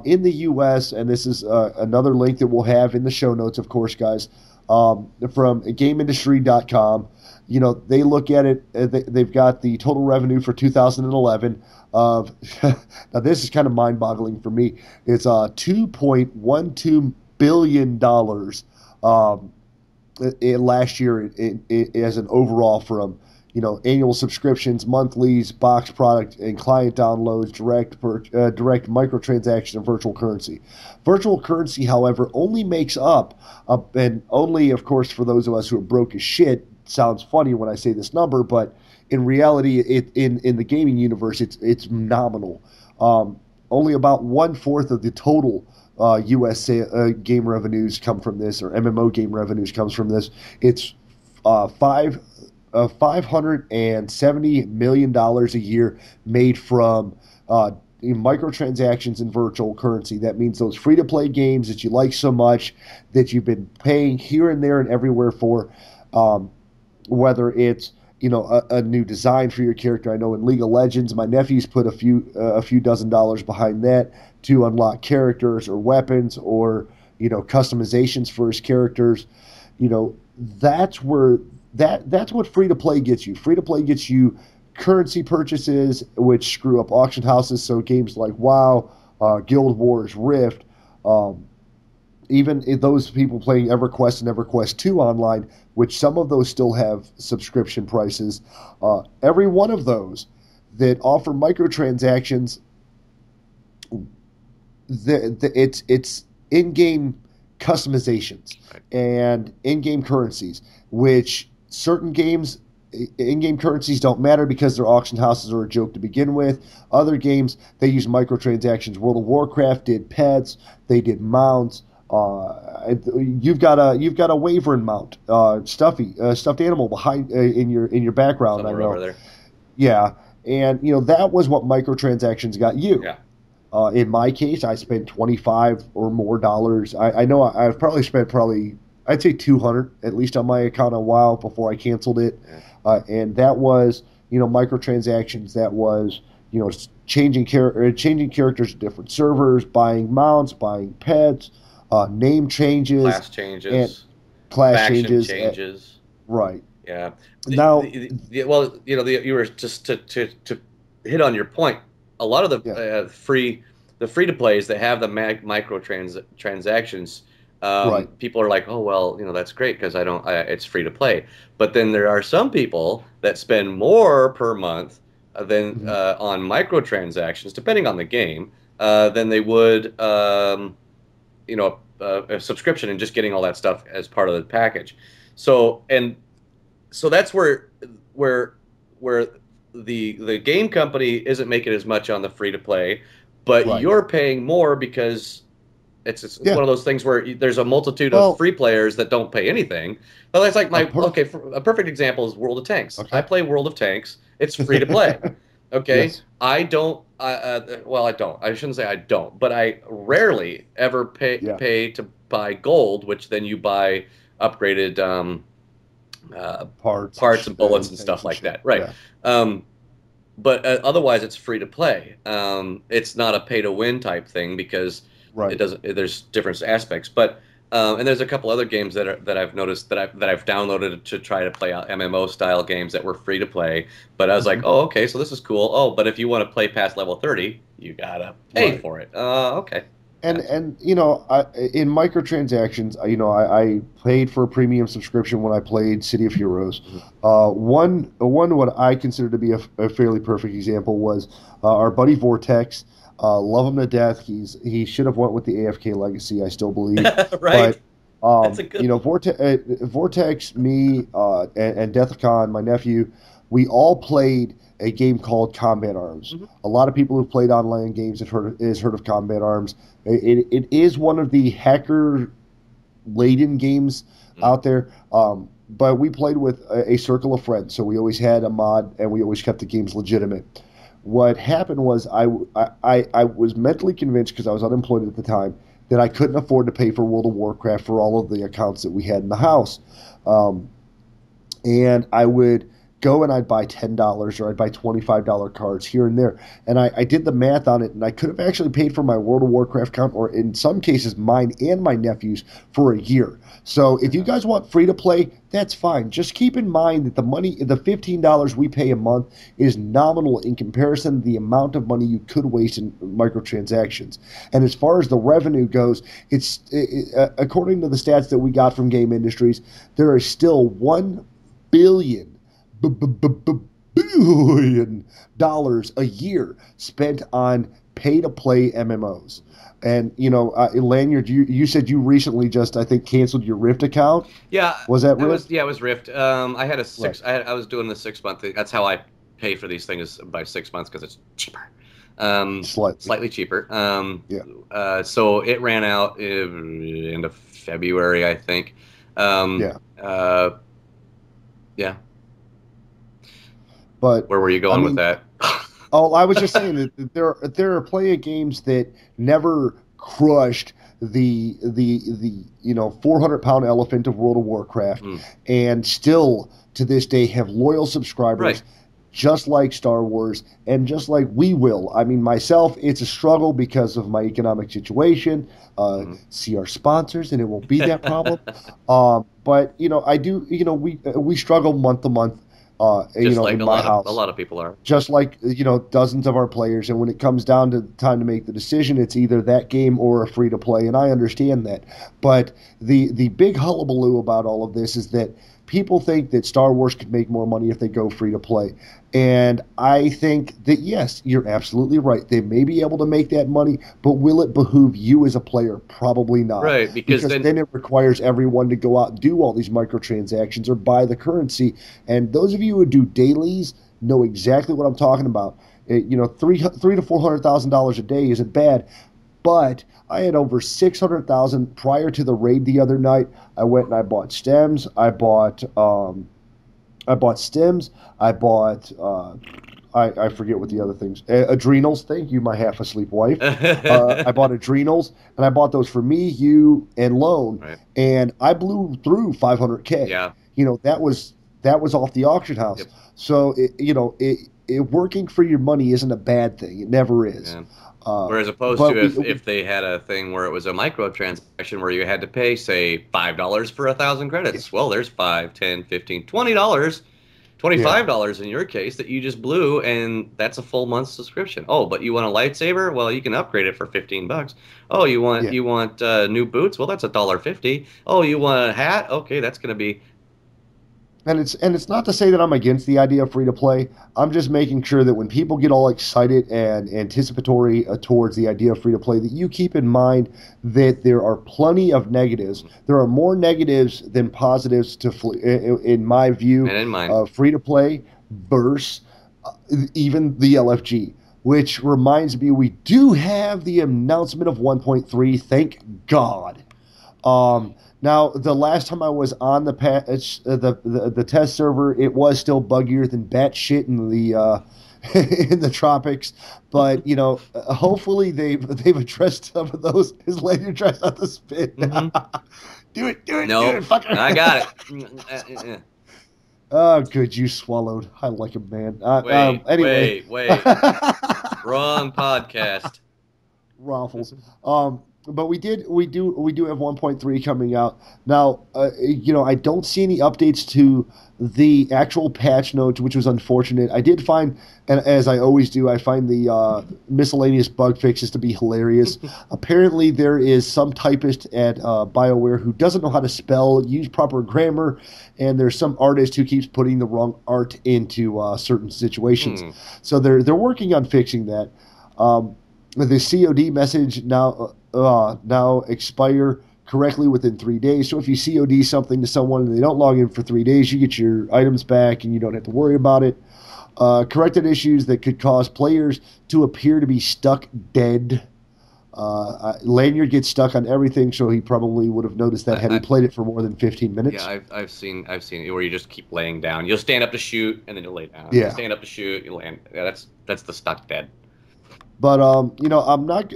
In the U.S., and this is another link that we'll have in the show notes, of course, guys, from GameIndustry.com, they look at it. They've got the total revenue for 2011 of now this is kind of mind-boggling for me. It's $2.12 billion last year as an overall from annual subscriptions, monthlies, box product, and client downloads, direct microtransaction, and virtual currency. Virtual currency, however, only makes up, and only, of course, for those of us who are broke as shit, sounds funny when I say this number, but in reality, in the gaming universe, it's nominal. Only about 1/4 of the total U.S. game revenues come from this, or MMO game revenues comes from this. It's $570 million a year made from microtransactions and virtual currency. That means those free-to-play games that you like so much, that you've been paying here and there and everywhere for, whether it's a new design for your character. I know in League of Legends, my nephew's put a few dozen dollars behind that to unlock characters or weapons or customizations for his characters. That's where that's what free to play gets you. Free to play gets you currency purchases, which screw up auction houses. So games like WoW, Guild Wars, Rift, even those people playing EverQuest and EverQuest 2 online, which some of those still have subscription prices, every one of those that offer microtransactions, it's in-game customizations and in-game currencies, which certain games, in-game currencies don't matter because their auction houses are a joke to begin with. Other games, they use microtransactions. World of Warcraft did pets, they did mounts. You've got a Wyvern mount, stuffed animal behind in your background. I know. Over there. Yeah, and that was what microtransactions got you. Yeah. In my case, I spent $25 or more dollars. I know I've probably spent I'd say $200 at least on my account a while before I canceled it, and that was microtransactions. That was changing characters to different servers, buying mounts, buying pets, name changes, class changes, faction changes. Right. Yeah. Now, you were just to hit on your point. A lot of the free to plays that have the microtransactions, people are like, oh well, that's great because it's free to play. But then there are some people that spend more per month than on microtransactions, depending on the game, than they would a subscription and just getting all that stuff as part of the package. So that's where the game company isn't making as much on the free to play, but you're paying more because it's one of those things where there's a multitude of free players that don't pay anything. Well, that's like a perfect example is World of Tanks. Okay. I play World of Tanks. It's free to play. Okay. Yes. I don't. I don't. I shouldn't say I don't, but I rarely ever pay to buy gold, which then you buy upgraded parts and bullets and stuff like that. Right. Yeah. But otherwise, it's free to play. It's not a pay to win type thing because it doesn't. There's different aspects, but and there's a couple other games that I've noticed that I've downloaded to try to play out MMO style games that were free to play. But I was like, oh, okay, so this is cool. Oh, but if you want to play past level 30, you gotta pay for it. Okay. And in microtransactions, I paid for a premium subscription when I played City of Heroes. One what I consider to be a fairly perfect example was our buddy Vortex. Love him to death. He should have went with the AFK legacy, I still believe. Right. But Vortex, me, and Deathcon, my nephew, we all played a game called Combat Arms. Mm-hmm. A lot of people who've played online games have heard of Combat Arms. It is one of the hacker-laden games out there. But we played with a circle of friends, so we always had a mod, and we always kept the games legitimate. What happened was I was mentally convinced, because I was unemployed at the time, that I couldn't afford to pay for World of Warcraft for all of the accounts that we had in the house. And I would go and I'd buy $10 or I'd buy $25 cards here and there. And I did the math on it, and I could have actually paid for my World of Warcraft account, or in some cases mine and my nephew's, for a year. So if you guys want free to play, that's fine. Just keep in mind that the $15 we pay a month is nominal in comparison to the amount of money you could waste in microtransactions. And as far as the revenue goes, according to the stats that we got from Game Industries, there is still $1 billion a year spent on pay-to-play MMOs. And, Lanyard, you said you recently just, I think, canceled your Rift account? Yeah. Was that Rift? It was Rift. I had I was doing the 6-month thing. That's how I pay for these things, by 6 months, because it's cheaper. Slightly cheaper. So it ran out end of February, I think. Yeah. But where were you going with that? I was just saying that there are plenty of games that never crushed the 400-pound elephant of World of Warcraft, and still to this day have loyal subscribers. Right. Just like Star Wars, and just like we will. I mean, myself, it's a struggle because of my economic situation. See our sponsors, and it won't be that problem. But I do. We struggle month to month. In my house, a lot of people are. Just like dozens of our players, and when it comes down to time to make the decision, it's either that game or a free to play, and I understand that. But the big hullabaloo about all of this is that people think that Star Wars could make more money if they go free to play. And I think that, yes, you're absolutely right. They may be able to make that money, but will it behoove you as a player? Probably not. Right, because then it requires everyone to go out and do all these microtransactions or buy the currency. And those of you who do dailies know exactly what I'm talking about. $300,000 to $400,000 a day isn't bad. But I had over 600,000 prior to the raid the other night. I went and I bought stems. I bought stems. I bought I forget what the other things. Adrenals. Thank you, my half asleep wife. I bought adrenals, and I bought those for me, you, and Lone. Right. And I blew through 500K. Yeah. That was off the auction house. Yep. So working for your money isn't a bad thing. It never is. Yeah. Whereas opposed to if they had a thing where it was a microtransaction where you had to pay, say, $5 for 1,000 credits. Yeah. Well, there's $5, $10, $15, $20, $25 in your case that you just blew, and that's a full month's subscription. Oh, but you want a lightsaber? Well, you can upgrade it for $15. Oh, you want new boots? Well, that's $1.50. Oh, you want a hat? Okay, that's going to be. And it's not to say that I'm against the idea of free to play. I'm just making sure that when people get all excited and anticipatory towards the idea of free to play, that you keep in mind that there are plenty of negatives. There are more negatives than positives in my view. And in mine. Free to play versus even the LFG. Which reminds me, we do have the announcement of 1.3. Thank God. Now, the last time I was on the test server, it was still buggier than batshit in the in the tropics. But hopefully they've addressed some of those. His lady tries not to spit. Mm-hmm. Do it, fucker. I got it. Oh, good, you swallowed. I like him, man. Wait. Wrong podcast. Raffles. But we do have 1.3 coming out now. I don't see any updates to the actual patch notes, which was unfortunate. I did find, and as I always do, I find the miscellaneous bug fixes to be hilarious. Apparently, there is some typist at BioWare who doesn't know how to spell, use proper grammar, and there's some artist who keeps putting the wrong art into certain situations. So they're working on fixing that. The COD message now expire correctly within 3 days. So if you COD something to someone and they don't log in for 3 days, you get your items back and you don't have to worry about it. Corrected issues that could cause players to appear to be stuck dead. Lanyard gets stuck on everything, so he probably would have noticed that had he played it for more than 15 minutes. Yeah, I've seen it where you just keep laying down. You'll stand up to shoot, and then you'll lay down. Yeah. You stand up to shoot, you land. Yeah, that's the stuck dead. But I'm not.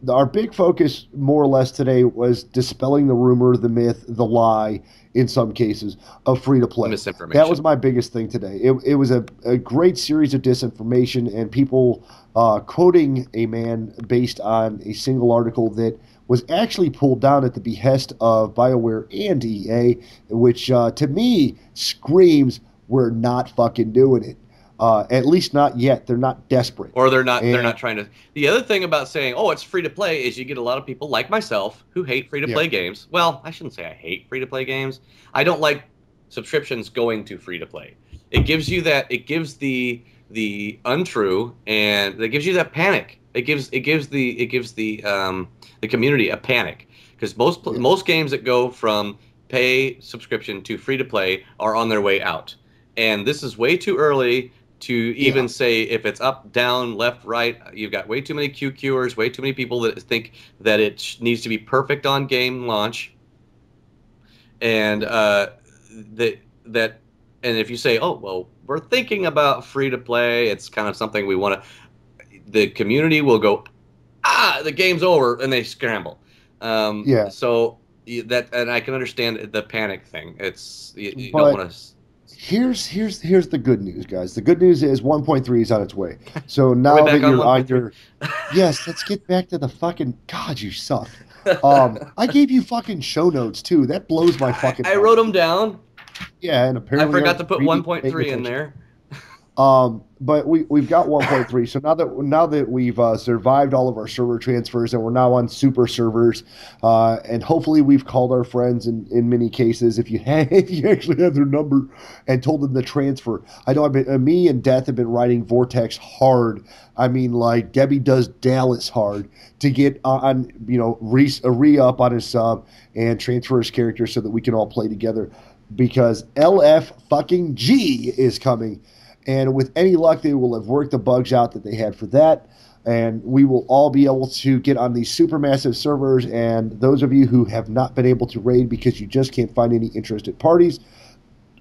Our big focus, more or less, today was dispelling the rumor, the myth, the lie, in some cases, of free to play. Misinformation. That was my biggest thing today. It was a great series of disinformation and people quoting a man based on a single article that was actually pulled down at the behest of BioWare and EA, which to me screams we're not fucking doing it. At least not yet. They're not desperate. Or they're not trying to. The other thing about saying, oh, it's free to play is you get a lot of people like myself who hate free to play games. Well, I shouldn't say I hate free to play games. I don't like subscriptions going to free to play. It gives you that. It gives the untrue, and it gives you that panic. It gives the community a panic, because most games that go from pay subscription to free to play are on their way out, and this is way too early to even say if it's up, down, left, right. You've got way too many QQers, way too many people that think that it needs to be perfect on game launch, and and if you say, oh well, we're thinking about free to play, it's kind of something we want to. The community will go, the game's over, and they scramble. So that, and I can understand the panic thing. It's you don't want to. Here's the good news, guys. The good news is 1.3 is on its way. So now that you're on your, yes, let's get back to the fucking. God, you suck. I gave you fucking show notes too. That blows my fucking. I wrote them down. Yeah, and apparently I forgot to put 1.3 in there. But we've got 1.3. So now that we've survived all of our server transfers and we're now on super servers, and hopefully we've called our friends in many cases if you actually have their number and told them to transfer. I know me and Death have been riding Vortex hard. I mean, like Debbie does Dallas hard to get on, re-up on his sub and transfer his character so that we can all play together, because LF fucking G is coming. And with any luck, they will have worked the bugs out that they had for that. And we will all be able to get on these supermassive servers. And those of you who have not been able to raid because you just can't find any interested parties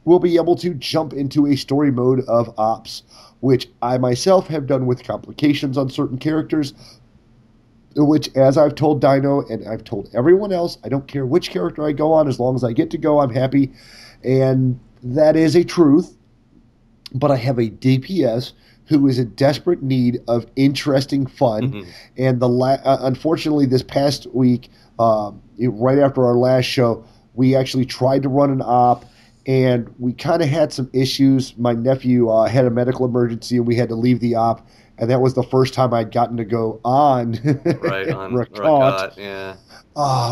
will be able to jump into a story mode of ops, which I myself have done with complications on certain characters, which, as I've told Dino and I've told everyone else, I don't care which character I go on. As long as I get to go, I'm happy. And that is a truth. But I have a DPS who is in desperate need of interesting fun. Mm-hmm. And unfortunately, this past week, right after our last show, we actually tried to run an op, and we kind of had some issues. My nephew had a medical emergency, and we had to leave the op. And that was the first time I'd gotten to go on Rakot, yeah.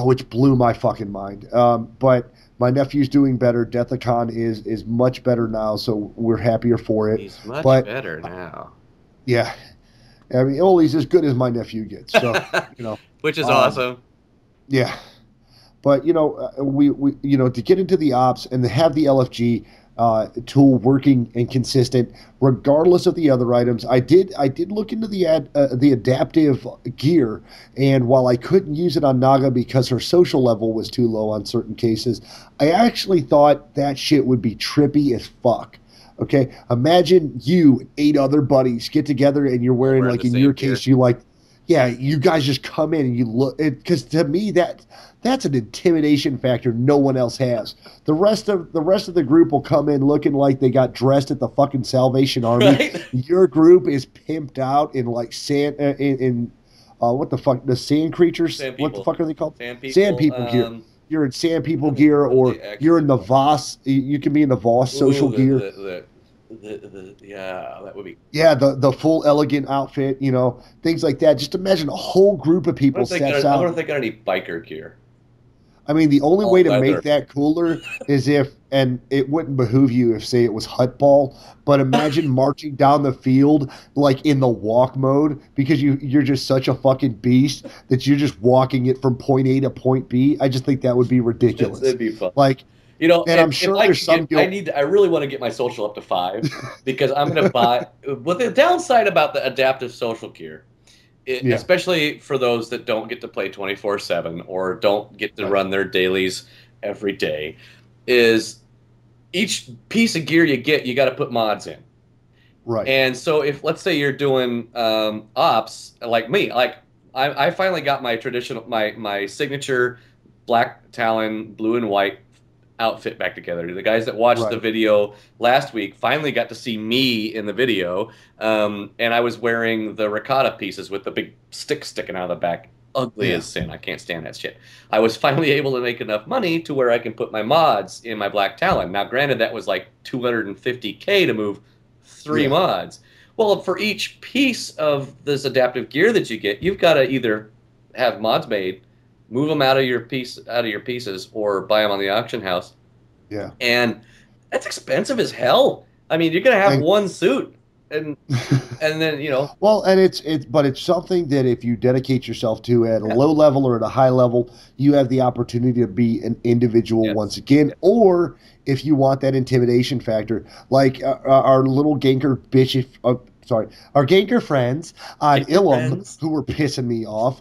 Which blew my fucking mind. But my nephew's doing better. Deathicon is much better now, so we're happier for it. He's much better now. Yeah. I mean, he's as good as my nephew gets. So, Which is awesome. Yeah. But, we to get into the ops and to have the LFG tool working and consistent, regardless of the other items. I did look into the adaptive gear, and while I couldn't use it on Naga because her social level was too low on certain cases, I actually thought that shit would be trippy as fuck. Okay, imagine you and 8 other buddies get together and you're wearing like in your case gear. You guys just come in and you look, because to me that's an intimidation factor no one else has. The rest of the group will come in looking like they got dressed at the fucking Salvation Army. Right? Your group is pimped out in like sand what the fuck, the sand creatures? What the fuck are they called? Sand people gear. You're in sand people gear, or you're in the Voss. You can be in the Voss social gear. That would be. Yeah, the full elegant outfit, things like that. Just imagine a whole group of people steps out. I don't think I got any biker gear. I mean, the only All way to leather. make that cooler is if, and it wouldn't behoove you if, say, it was hut ball, but imagine marching down the field like in the walk mode because you're just such a fucking beast that you're just walking it from point A to point B. I just think that would be ridiculous. It'd be fun. Like, You know, and I'm if sure I there's could some get, I really want to get my social up to 5 because I'm going to buy. But the downside about the adaptive social gear, Yeah. especially for those that don't get to play 24/7 or don't get to Right. run their dailies every day, is each piece of gear you get, you got to put mods in. Right. And so if let's say you're doing ops like me, like I finally got my traditional my signature black Talon blue and white outfit back together. The guys that watched the Right. video last week finally got to see me in the video, and I was wearing the ricotta pieces with the big stick sticking out of the back. Ugly Yeah. as sin. I can't stand that shit. I was finally able to make enough money to where I can put my mods in my black Talon. Now, granted, that was like $250K to move 3 Yeah. mods. Well, for each piece of this adaptive gear that you get, you've got to either have mods made, move them out of your pieces, or buy them on the auction house. Yeah. And that's expensive as hell. I mean, you're gonna have And- one suit, and then Well, and it's something that if you dedicate yourself to at a low level or at a high level, you have the opportunity to be an individual Yes. once again. Yes. Or if you want that intimidation factor, like our little ganker bitch, our ganker friends on Ganker Ilum friends. who were pissing me off.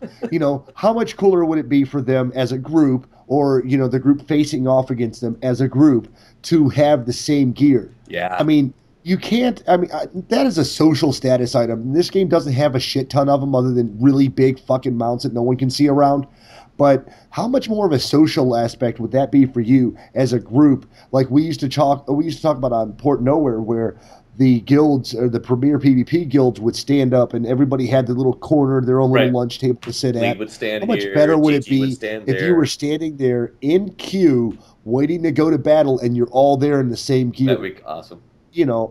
How much cooler would it be for them as a group, or the group facing off against them as a group, to have the same gear? Yeah. I mean, you can't. I mean, that is a social status item. This game doesn't have a shit ton of them, other than really big fucking mounts that no one can see around. But how much more of a social aspect would that be for you as a group? Like we used to talk about on Port Nowhere, where the guilds or the premier PvP guilds would stand up, and everybody had their little corner, their own little Right. lunch table to sit Lead at. would stand How much here, better would it Gigi would be stand if you there. were standing there in queue, waiting to go to battle, and you're all there in the same gear? That'd be awesome.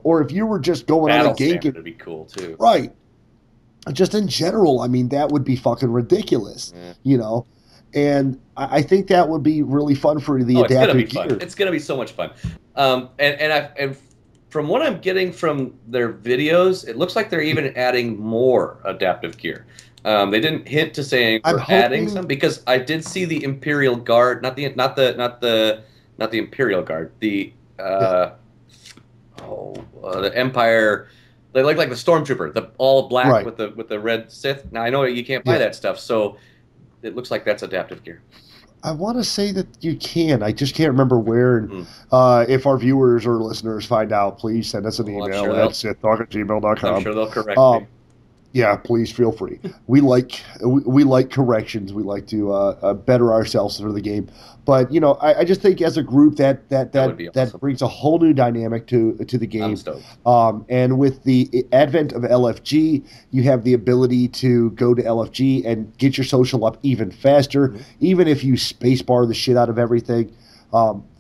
Or if you were just going on Battle a gank, standard would be cool too. right? Just in general, I mean, that would be fucking ridiculous, Yeah. And I think that would be really fun for the Oh, it's gonna adaptive be gear. fun. It's gonna be so much fun. And from what I'm getting from their videos, it looks like they're even adding more adaptive gear. They didn't hint to saying I'm we're adding hoping- some, because I did see the Imperial Guard, not the Imperial Guard, the Empire. They look like the Stormtrooper, the all black Right. with the red Sith. Now I know you can't buy Yeah. that stuff, so it looks like that's adaptive gear. I want to say that you can. I just can't remember where. And if our viewers or listeners find out, please send us an Well, I'm email sure at they'll- sithtalk@gmail.com. I'm sure they'll correct me. Yeah, please feel free. We like corrections. We like to better ourselves for the game. But I just think as a group that would be awesome. brings a whole new dynamic to the game. I'm stoked. And with the advent of LFG, you have the ability to go to LFG and get your social up even faster, Mm-hmm. even if you spacebar the shit out of everything.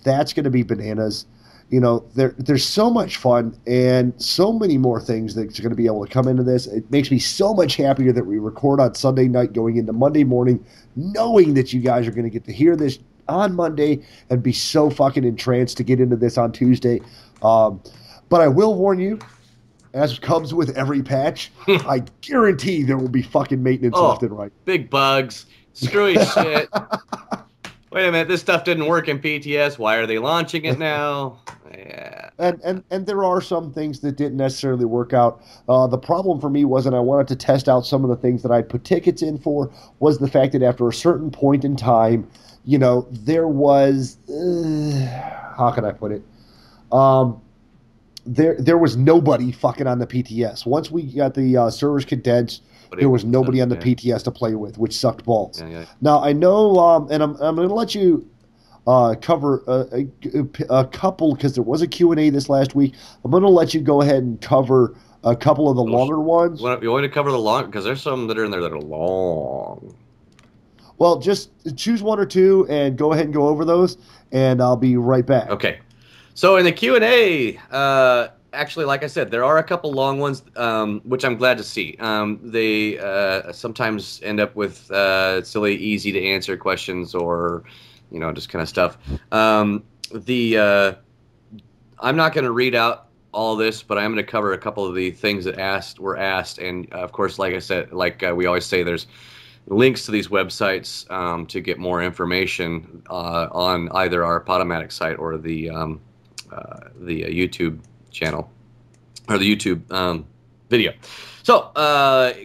That's going to be bananas. There's so much fun and so many more things that's going to be able to come into this. It makes me so much happier that we record on Sunday night going into Monday morning, knowing that you guys are going to get to hear this on Monday and be so fucking entranced to get into this on Tuesday. But I will warn you, as comes with every patch, I guarantee there will be fucking maintenance left and right. Big bugs, screwy shit. Wait a minute, this stuff didn't work in PTS. Why are they launching it now? Yeah. And there are some things that didn't necessarily work out. The problem for me wasn't I wanted to test out some of the things that I'd put tickets in for, was the fact that after a certain point in time, there was how can I put it? There was nobody fucking on the PTS. Once we got the servers condensed, there was nobody on the PTS to play with, which sucked balls. Yeah. Now I know, and I'm going to let you cover a couple, because there was a Q&A this last week. I'm going to let you go ahead and cover a couple of the longer ones. You want to cover the long? Because there's some that are in there that are long. Well, just choose one or two and go ahead and go over those, and I'll be right back. Okay. So in the Q&A, actually, like I said, there are a couple long ones, which I'm glad to see. They sometimes end up with silly, easy-to-answer questions, or just kind of stuff. I'm not going to read out all this, but I'm going to cover a couple of the things that were asked, and of course, like I said, we always say, there's links to these websites to get more information on either our Podomatic site or the YouTube channel or the YouTube video. So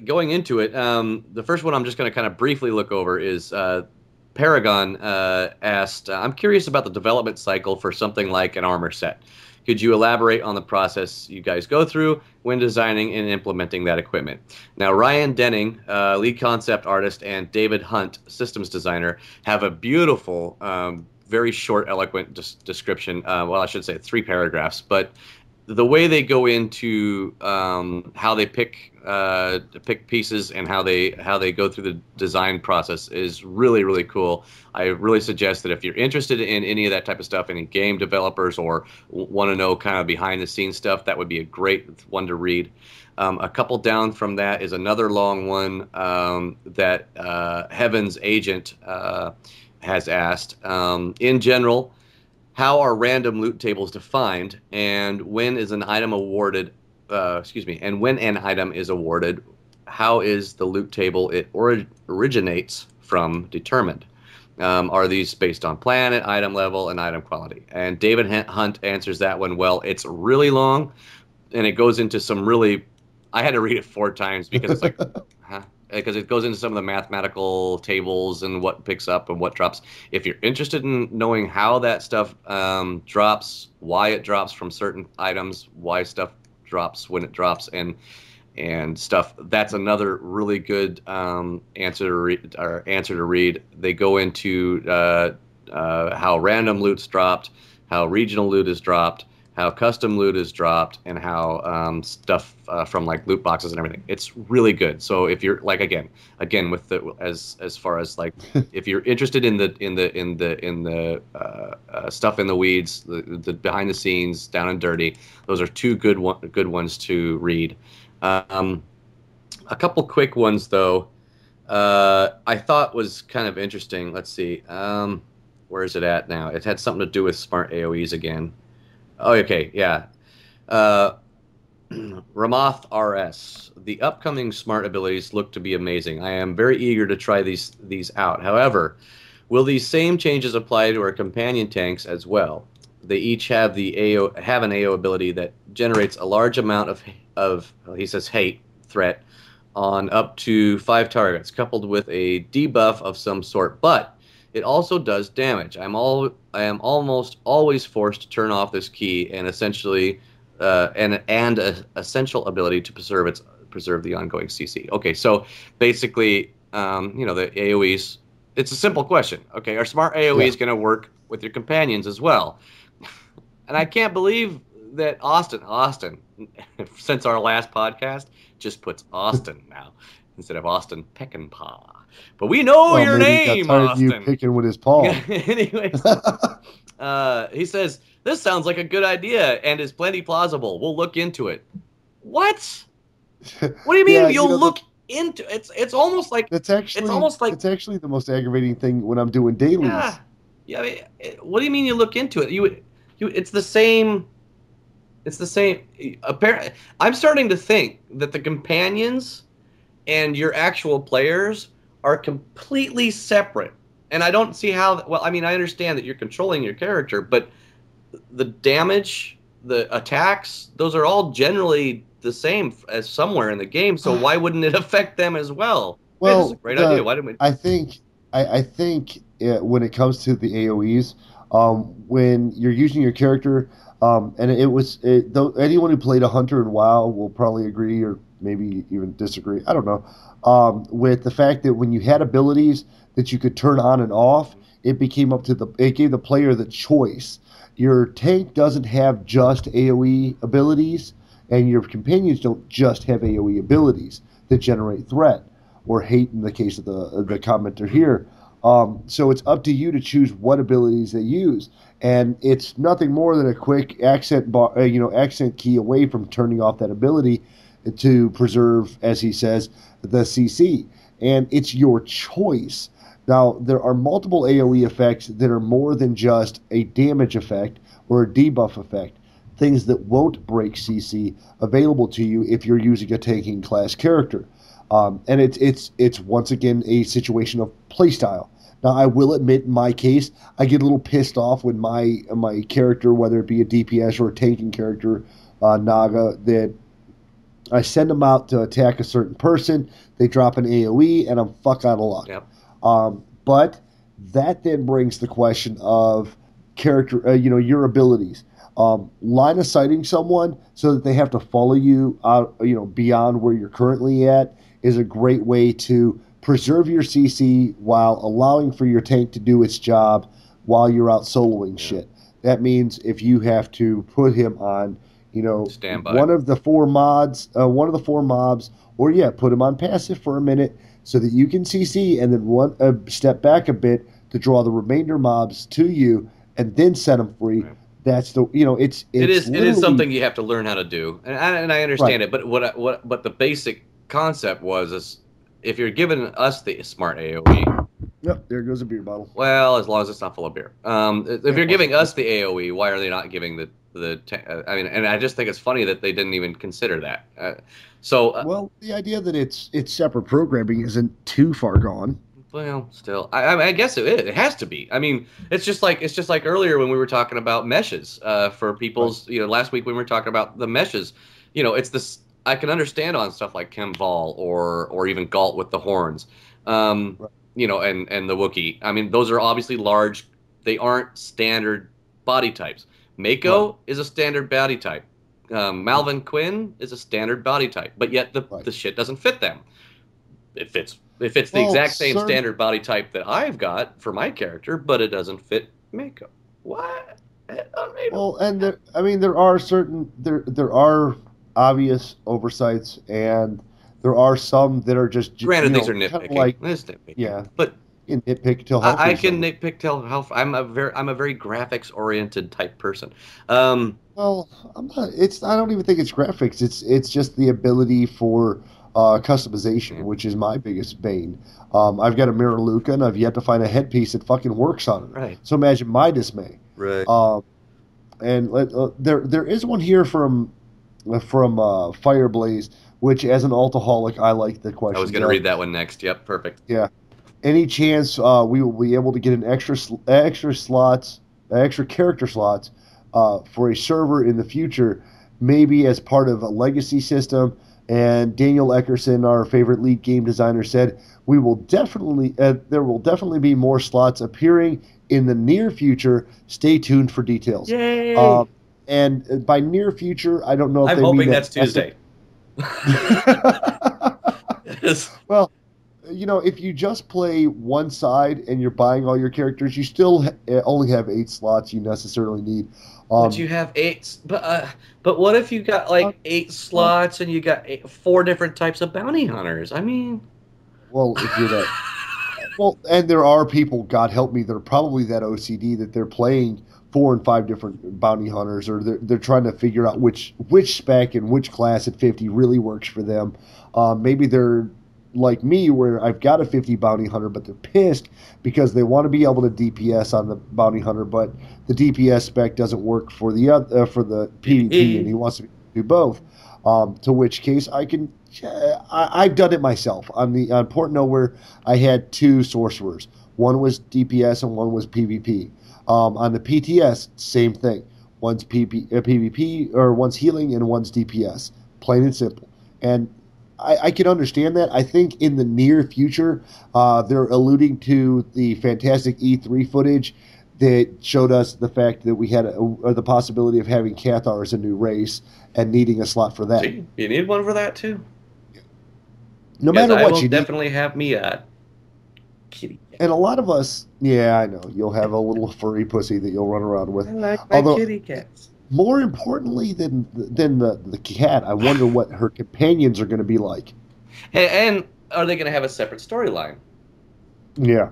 going into it, the first one I'm just going to kind of briefly look over is Paragon asked, I'm curious about the development cycle for something like an armor set. Could you elaborate on the process you guys go through when designing and implementing that equipment? Now, Ryan Denning, lead concept artist, and David Hunt, systems designer, have a beautiful, very short, eloquent description. Well, I should say 3 paragraphs, but the way they go into how they pick pieces and how they go through the design process is really, really cool. I really suggest that if you're interested in any of that type of stuff, any game developers, or want to know kind of behind the scenes stuff, that would be a great one to read. A couple down from that is another long one that Heaven's Agent has asked. In general, how are random loot tables defined, and when is an item awarded? And when an item is awarded, how is the loot table it originates from determined? Are these based on planet, item level, and item quality? And David Hunt answers that one well. It's really long, and it goes into some really. I had to read it 4 times because it's like, huh? Because it goes into some of the mathematical tables and what picks up and what drops. If you're interested in knowing how that stuff drops, why it drops from certain items, why stuff drops when it drops, and stuff, that's another really good answer to read. They go into how random loot's dropped, how regional loot is dropped, how custom loot is dropped, and how stuff from like loot boxes and everything. It's really good. So if you're like again with the as far as like if you're interested in the stuff in the weeds, the behind the scenes, down and dirty, those are 2 good ones to read. A couple quick ones though, I thought was kind of interesting. Let's see, where is it at now? It had something to do with smart AOEs again. Oh, okay, yeah. Ramoth RS. The upcoming smart abilities look to be amazing. I am very eager to try these out. However, will these same changes apply to our companion tanks as well? They each have an AO ability that generates a large amount of he says hate threat on up to 5 targets, coupled with a debuff of some sort, but it also does damage. I am almost always forced to turn off this key and essentially an essential ability to preserve the ongoing CC. Okay, so basically, the AOEs. It's a simple question. Okay, are smart AOEs going to work with your companions as well? And I can't believe that Austin, since our last podcast, just puts Austin now instead of Austin Peckinpah. But we know your name, he got tired Austin. of you picking with his paw. Anyways, he says, this sounds like a good idea and is plenty plausible. We'll look into it. What? What do you mean you'll look into it? It's almost like it's actually the most aggravating thing when I'm doing dailies. Yeah. What do you mean you look into it? It's the same. It's the same. Apparently, I'm starting to think that the companions and your actual players are completely separate. And I don't see how. Well, I mean, I understand that you're controlling your character, but the damage, the attacks, those are all generally the same as somewhere in the game. So why wouldn't it affect them as well? Well, this is a great idea. Why didn't we? I think when it comes to the AOEs, when you're using your character, and anyone who played a hunter in WoW will probably agree or maybe even disagree. I don't know. With the fact that when you had abilities that you could turn on and off, it gave the player the choice. Your tank doesn't have just AoE abilities, and your companions don't just have AoE abilities that generate threat or hate in the case of the commenter here. So it's up to you to choose what abilities they use, and it's nothing more than a quick accent key away from turning off that ability to preserve, as he says, the CC. And it's your choice. Now, there are multiple AoE effects that are more than just a damage effect or a debuff effect. Things that won't break CC available to you if you're using a tanking class character. And it's once again a situation of playstyle. Now, I will admit, in my case, I get a little pissed off when my character, whether it be a DPS or a tanking character, Naga, that I send them out to attack a certain person, they drop an AoE, and I'm fuck out of luck. Yep. But that then brings the question of character, your abilities. Line of sighting someone so that they have to follow you out, beyond where you're currently at is a great way to preserve your CC while allowing for your tank to do its job while you're out soloing shit. That means if you have to put him on, Standby. one of the four mobs, or put him on passive for a minute so that you can CC and then step back a bit to draw the remainder mobs to you and then set them free. Right. That's the it is something you have to learn how to do, and I understand it. But what the basic concept is if you're giving us the smart AoE. Yep, there goes a beer bottle. Well, as long as it's not full of beer. If you're giving us the AoE, why are they not giving and I just think it's funny that they didn't even consider that. Well, the idea that it's separate programming isn't too far gone. Well, still, I guess it has to be. I mean, it's just like earlier when we were talking about meshes for people's. Right. Last week when we were talking about the meshes. It's this. I can understand on stuff like Kemval or even Galt with the horns. Right. And the Wookiee. I mean, those are obviously large. They aren't standard body types. Mako is a standard body type. Malvin Quinn is a standard body type, but yet the shit doesn't fit them. It fits the exact same standard body type that I've got for my character, but it doesn't fit Mako. What? Well, and there are obvious oversights, and there are some that are just granted these are nitpicking. Yeah, but nitpick till I can nitpick till how I'm a very graphics oriented type person. Well, I'm not. I don't even think it's graphics. It's just the ability for customization, which is my biggest bane. I've got a Mirror Luca, and I've yet to find a headpiece that fucking works on it. Right. So imagine my dismay. Right. And there is one here from Fireblaze, which as an altaholic, I like the question. I was going to read that one next. Yep, perfect. Yeah. Any chance we will be able to get an extra character slots for a server in the future, maybe as part of a legacy system? And Daniel Eckerson, our favorite lead game designer, said there will definitely be more slots appearing in the near future. Stay tuned for details. Yay! And by near future, I don't know if I'm hoping that's Tuesday. Well, if you just play one side and you're buying all your characters, you still only have 8 slots you necessarily need. But you have 8. But what if you got 8 slots and you got 4 different types of bounty hunters? I mean, well, if you're that, well, and there are people, God help me, they're probably that OCD that they're playing 4 and 5 different bounty hunters, or they're trying to figure out which spec and which class at 50 really works for them. Maybe they're like me, where I've got a 50 bounty hunter, but they're pissed because they want to be able to DPS on the bounty hunter, but the DPS spec doesn't work for the PvP, and he wants to do both. To which case, I've done it myself. On Port Nowhere, I had 2 sorcerers. One was DPS and one was PvP. On the PTS, same thing. One's PvP, or one's healing and one's DPS. Plain and simple. And I can understand that. I think in the near future, they're alluding to the fantastic E3 footage that showed us the fact that we had the possibility of having Cathar as a new race and needing a slot for that. Gee, you need one for that too? No matter what, I will definitely have me a kitty cat. And a lot of us, yeah, I know, you'll have a little furry pussy that you'll run around with. I like my kitty cats. More importantly than the cat, I wonder what her companions are going to be like. And are they going to have a separate storyline? Yeah.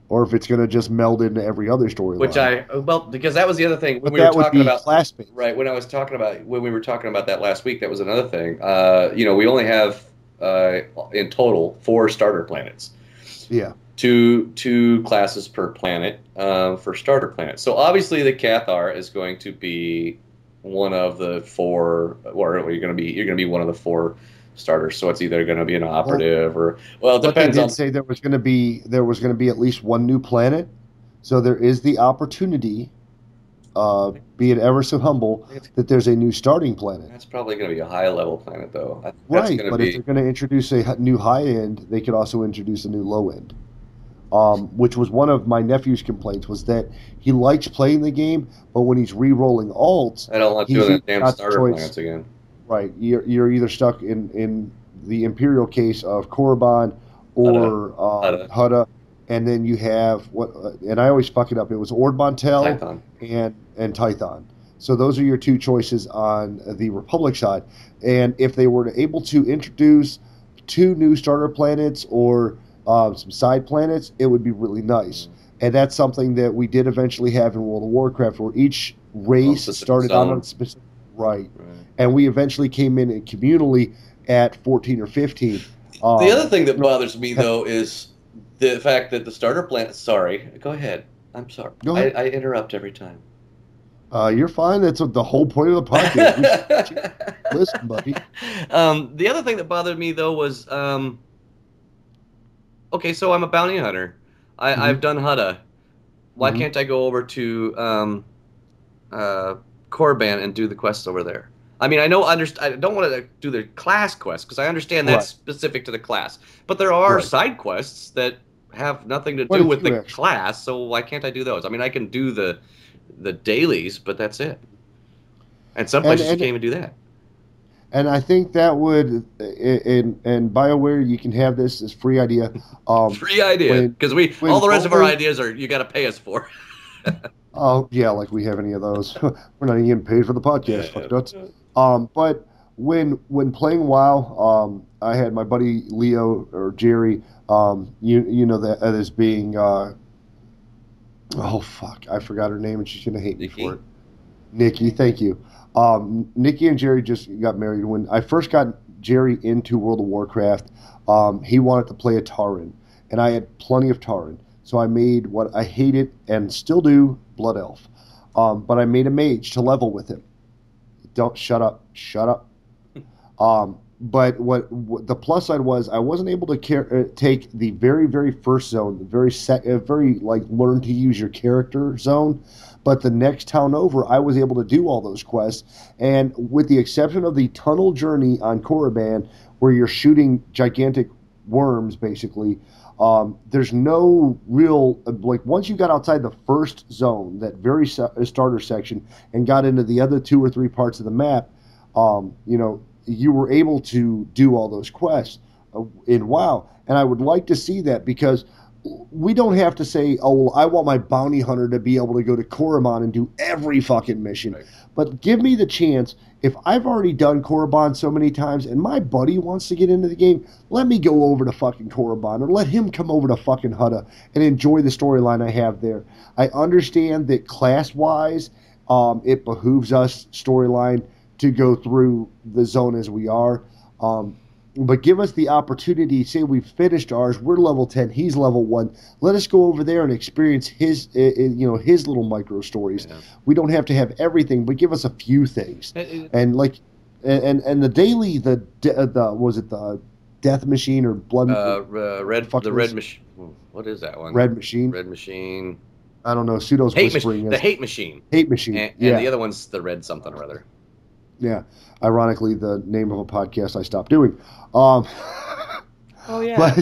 Or if it's going to just meld into every other storyline. Because that was the other thing when we were talking about classmates. Right, when we were talking about that last week, that was another thing. We only have in total 4 starter planets. Yeah. two classes per planet for starter planets. So obviously the Cathar is going to be one of the four, or you're going to be one of the four starters. So it's either going to be an operative or it But they depends did on. say there was going to be at least one new planet, so there is the opportunity, be it ever so humble, that there's a new starting planet. That's probably going to be a high level planet, though. Right, but if they're going to introduce a new high end, they could also introduce a new low end. Which was one of my nephew's complaints, was that he likes playing the game, but when he's re-rolling alts, I don't want to do that damn starter planets again. Right, you're either stuck in the Imperial case of Korriban or Hutta, and then you have and I always fuck it up. It was Ord Montel and Tython. So those are your two choices on the Republic side. And if they were able to introduce two new starter planets or some side planets, it would be really nice. And that's something that we did eventually have in World of Warcraft, where each race started on a specific right. And we eventually came in communally at 14 or 15. The other thing that bothers me, though, is the fact that the starter planet... Sorry, go ahead. I'm sorry. Go ahead. I interrupt every time. You're fine. That's the whole point of the podcast. Listen, buddy. The other thing that bothered me, though, was... okay, so I'm a bounty hunter. I've done Hutta. Why can't I go over to Korriban and do the quests over there? I mean, I don't want to do the class quests because I understand that's specific to the class. But there are side quests that have nothing to do with the class, so why can't I do those? I mean, I can do the dailies, but that's it. And some places you can't even do that. And I think that would, in BioWare, you can have this as free idea. Free idea, because all the rest of our ideas are you got to pay us for. Oh yeah, like we have any of those. We're not even getting paid for the podcast. Fuck nuts. But when playing WoW, I had my buddy Leo or Jerry. You know that as being. Oh fuck! I forgot her name, and she's gonna hate me for it. Nikki, thank you. Nikki and Jerry just got married. When I first got Jerry into World of Warcraft, he wanted to play a Tauren, and I had plenty of Tauren. So I made what I hated and still do, Blood Elf. But I made a mage to level with him. Don't shut up. But what the plus side was, I wasn't able to take the very, very first zone, the very like learn to use your character zone. But the next town over, I was able to do all those quests. And with the exception of the tunnel journey on Korriban, where you're shooting gigantic worms, basically, there's no real, like, once you got outside the first zone, that very starter section, and got into the other 2 or 3 parts of the map, you were able to do all those quests in WoW. And I would like to see that, because we don't have to say, oh, well, I want my bounty hunter to be able to go to Korriban and do every fucking mission. Right. But give me the chance. If I've already done Korriban so many times and my buddy wants to get into the game, let me go over to fucking Korriban, or let him come over to fucking Hutta and enjoy the storyline I have there. I understand that class-wise, it behooves us storyline to go through the zone as we are. But give us the opportunity. Say we've finished ours, we're level 10, he's level 1. Let us go over there and experience his little micro stories. Yeah. We don't have to have everything, but give us a few things. And the daily, was it the Death Machine or Blood? Red Machine. What is that one? Red Machine. Red Machine. I don't know. Pseudo's whispering. The Hate Machine. Hate Machine. And the other one's the Red something or other. Yeah, ironically, the name of a podcast I stopped doing. Oh yeah.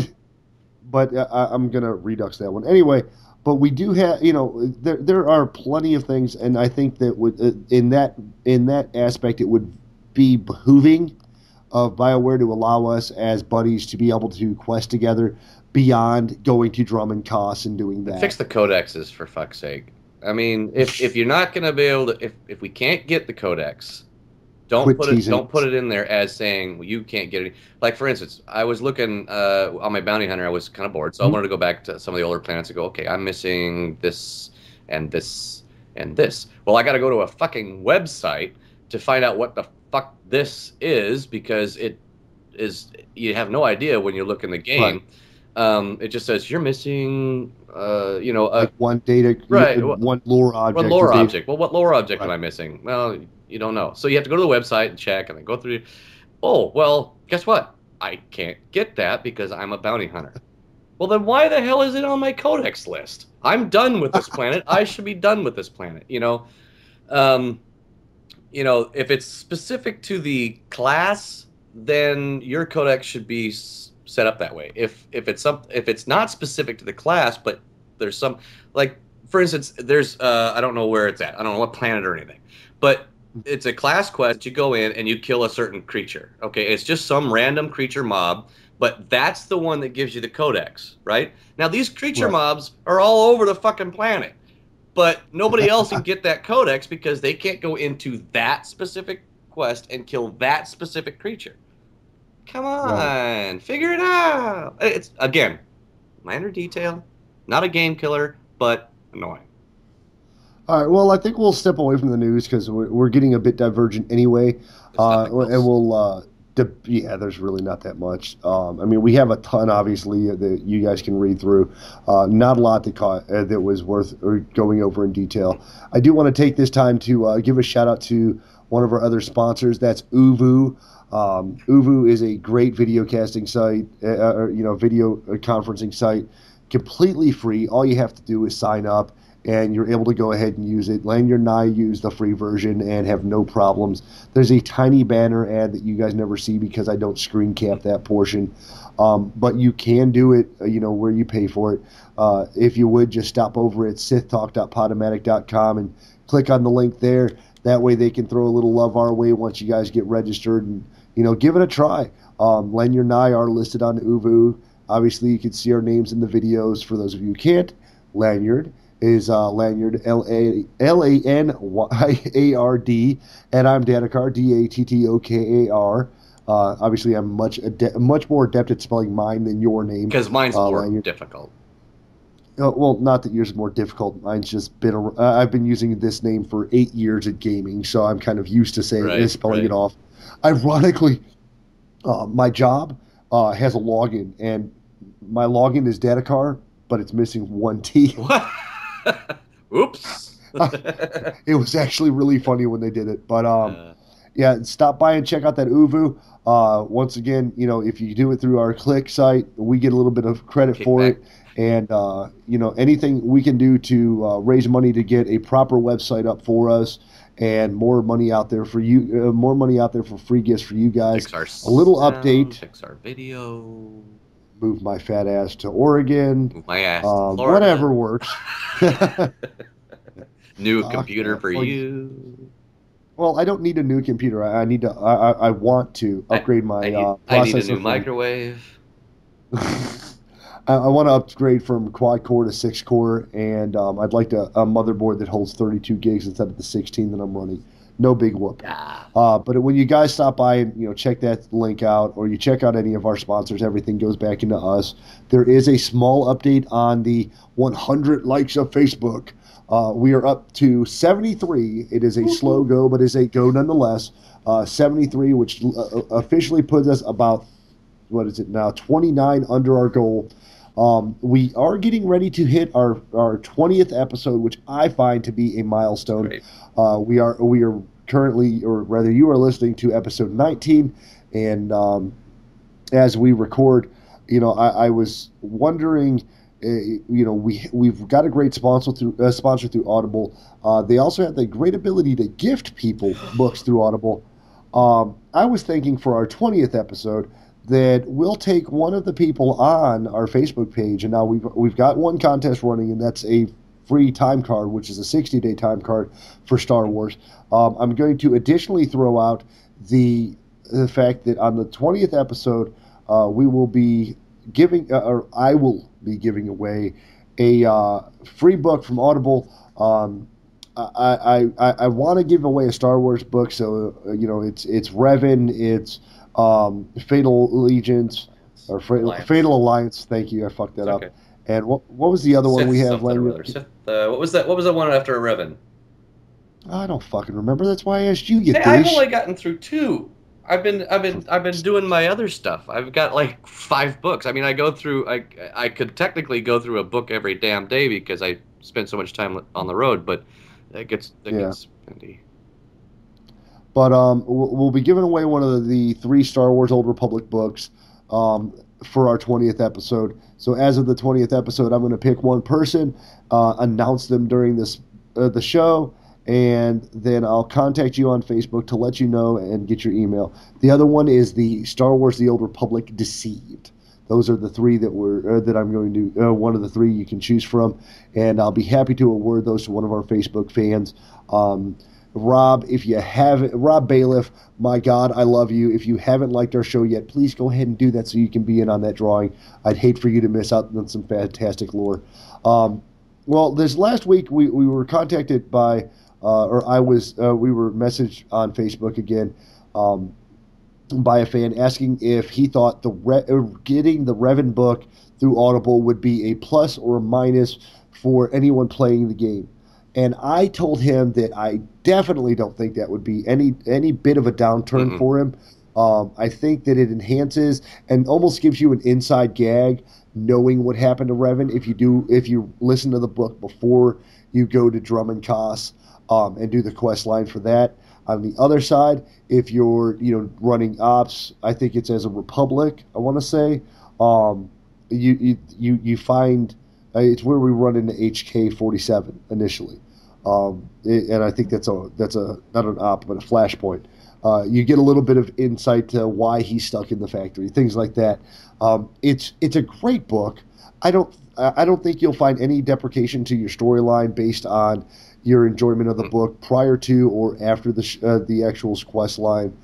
But I'm gonna redux that one anyway. But we do have, there are plenty of things, and I think that in that aspect, it would be behooving of BioWare to allow us as buddies to be able to quest together beyond going to Drum and Koss and doing that. Fix the codexes, for fuck's sake. I mean, if you're not gonna be able to, if we can't get the codex. Don't put it in there as saying, well, you can't get it. Like, for instance, I was looking on my bounty hunter. I was kind of bored, so I wanted to go back to some of the older planets and go, okay, I'm missing this and this and this. Well, I got to go to a fucking website to find out what the fuck this is, because it is, you have no idea when you look in the game. it just says you're missing, like one data, right, one lore object. One lore object. Well, what lore object am I missing? Well, you don't know. So you have to go to the website and check, and then go through. Oh, well, guess what? I can't get that because I'm a bounty hunter. Well, then why the hell is it on my codex list? I'm done with this planet. I should be done with this planet. If it's specific to the class, then your codex should be set up that way. If it's not specific to the class, but there's some, like, for instance, there's I don't know where it's at. I don't know what planet or anything, but it's a class quest. You go in and you kill a certain creature. Okay, it's just some random creature mob, but that's the one that gives you the codex, right? Now these creature mobs are all over the fucking planet, but nobody else can get that codex because they can't go into that specific quest and kill that specific creature. Come on, figure it out. It's, again, minor detail, not a game killer, but annoying. All right, well, I think we'll step away from the news because we're getting a bit divergent anyway. And we'll, there's really not that much. I mean, we have a ton, obviously, that you guys can read through. Not a lot that was worth going over in detail. I do want to take this time to give a shout-out to one of our other sponsors. That's Uvu. Uvu is a great video casting site, video conferencing site, completely free. All you have to do is sign up, and you're able to go ahead and use it. Lanyard and I use the free version and have no problems. There's a tiny banner ad that you guys never see because I don't screen cap that portion. But you can do it, where you pay for it. If you would, just stop over at sithtalk.podomatic.com and click on the link there. That way they can throw a little love our way once you guys get registered and, give it a try. Lanyard and I are listed on Uvu. Obviously, you can see our names in the videos. For those of you who can't, Lanyard is Lanyard, Lanyard, and I'm Dattokar, Dattokar. Obviously, I'm much more adept at spelling mine than your name. Because mine's more difficult. Well, not that yours is more difficult. Mine's just been. I've been using this name for 8 years at gaming, so I'm kind of used to spelling it off. Ironically, my job has a login, and my login is Dattokar, but it's missing one T. What? Oops. It was actually really funny when they did it. But stop by and check out that Uvu. Once again, if you do it through our Click site, we get a little bit of credit for it. And, anything we can do to raise money to get a proper website up for us and more money out there for you, more money out there for free gifts for you guys. Fix a little sound, update. Fix our video. Move my fat ass to Oregon. Move my ass to Florida. Whatever works. New computer for you. Well, I don't need a new computer. I need to. I want to upgrade my processor. I need a new microwave. I want to upgrade from quad core to 6 core, and I'd like a motherboard that holds 32 gigs instead of the 16 that I'm running. No big whoop. Yeah. But when you guys stop by and check that link out, or you check out any of our sponsors, everything goes back into us. There is a small update on the 100 likes of Facebook. We are up to 73. It is a slow go, but is a go nonetheless. 73, which officially puts us about, 29 under our goal. We are getting ready to hit our 20th episode, which I find to be a milestone. Great. We are currently, or rather you are listening to episode 19, and as we record, I was wondering, we've got a great sponsor through Audible. They also have the great ability to gift people books through Audible. I was thinking for our 20th episode that we'll take one of the people on our Facebook page, and now we've got one contest running, and that's a free time card, which is a 60-day time card for Star Wars. I'm going to additionally throw out the fact that on the 20th episode, we will be giving, or I will be giving away a free book from Audible. I want to give away a Star Wars book, so it's Revan, it's Fatal Allegiance, or Fatal Alliance. Thank you, I fucked that up. And what was the other one we have? What was that? What was the one after Revan? I don't fucking remember. That's why I asked you. I've only gotten through 2. I've been doing my other stuff. I've got like 5 books. I mean, I could technically go through a book every damn day because I spend so much time on the road, but it gets spendy. But we'll be giving away one of the 3 Star Wars Old Republic books for our 20th episode. So as of the 20th episode, I'm going to pick one person, announce them during the show, and then I'll contact you on Facebook to let you know and get your email. The other one is the Star Wars The Old Republic Deceived. Those are the 3 that I'm going to one of the 3 you can choose from, and I'll be happy to award those to one of our Facebook fans. Rob, if you haven't, Rob Bailiff, my God, I love you. If you haven't liked our show yet, please go ahead and do that so you can be in on that drawing. I'd hate for you to miss out on some fantastic lore. Well, this last week we were contacted by, we were messaged on Facebook again by a fan asking if he thought getting the Revan book through Audible would be a plus or a minus for anyone playing the game. And I told him that I definitely don't think that would be any bit of a downturn for him. I think that it enhances and almost gives you an inside gag knowing what happened to Revan if you listen to the book before you go to Drummond Koss and do the quest line for that. On the other side, if you're running ops, I think it's as a Republic. I want to say you find it's where we run into HK-47 initially. And I think that's a not an op but a flashpoint. You get a little bit of insight to why he's stuck in the factory, things like that. It's a great book. I don't think you'll find any deprecation to your storyline based on your enjoyment of the book prior to or after the actual quest line.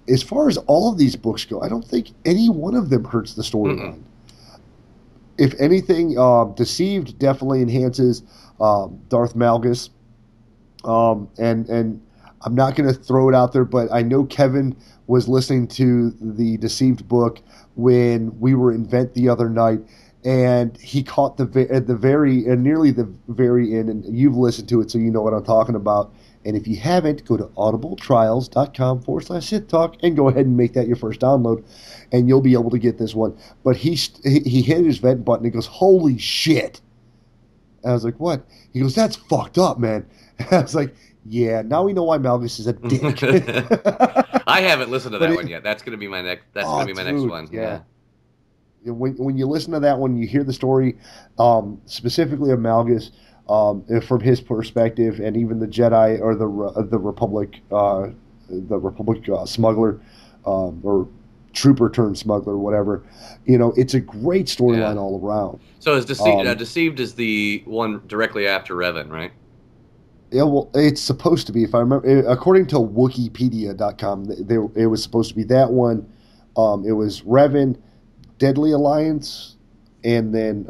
As far as all of these books go, I don't think any one of them hurts the storyline. If anything, Deceived definitely enhances Darth Malgus. And I'm not going to throw it out there, but I know Kevin was listening to the Deceived book when we were in Vent the other night, and he caught nearly the very end, and you've listened to it, so you know what I'm talking about. And if you haven't, go to audibletrials.com/Sith Talk and go ahead and make that your first download, and you'll be able to get this one. But he hit his vent button and goes, "Holy shit!" And I was like, "What?" He goes, "That's fucked up, man." And I was like, "Yeah, now we know why Malgus is a dick." I haven't listened to that one yet. That's gonna be my next. That's gonna be my next one. Yeah. When you listen to that one, you hear the story specifically of Malgus. From his perspective, and even the Jedi or the Republic, smuggler, or trooper turned smuggler, whatever. It's a great storyline all around. So is Deceived is the one directly after Revan, right? Yeah, well, it's supposed to be. If I remember, according to Wikipedia.com, it was supposed to be that one. It was Revan, Deadly Alliance, and then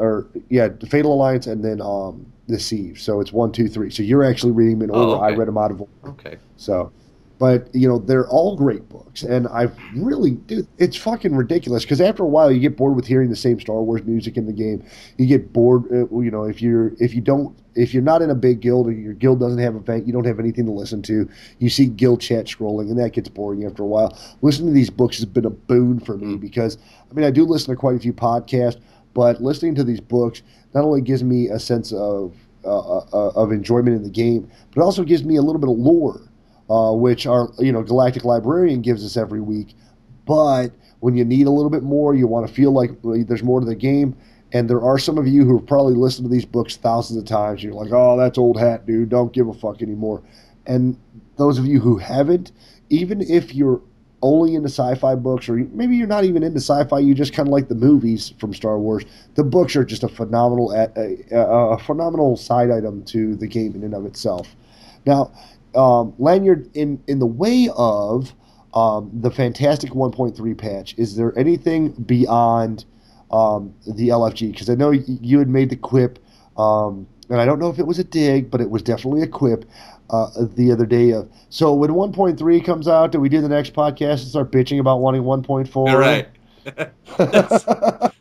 Fatal Alliance, and then Deceived. So it's 1, 2, 3. So you're actually reading them in order. I read them out of order. Okay. So, but they're all great books, and it's fucking ridiculous because after a while you get bored with hearing the same Star Wars music in the game. You get bored, if you're not in a big guild or your guild doesn't have an event, you don't have anything to listen to. You see guild chat scrolling, and that gets boring after a while. Listening to these books has been a boon for me because I do listen to quite a few podcasts. But listening to these books not only gives me a sense of enjoyment in the game, but it also gives me a little bit of lore, which our Galactic Librarian gives us every week. But when you need a little bit more, you want to feel like there's more to the game. And there are some of you who have probably listened to these books thousands of times. You're like, "Oh, that's old hat, dude. Don't give a fuck anymore." And those of you who haven't, even if you're only into sci-fi books, or maybe you're not even into sci-fi, you just kind of like the movies from Star Wars, the books are just a phenomenal side item to the game in and of itself. Now, Lanyard, in the way of the Fantastic 1.3 patch, is there anything beyond the LFG? Because I know you had made the quip, and I don't know if it was a dig, but it was definitely a quip the other day. So when 1.3 comes out, do we do the next podcast and start bitching about wanting 1.4? All right.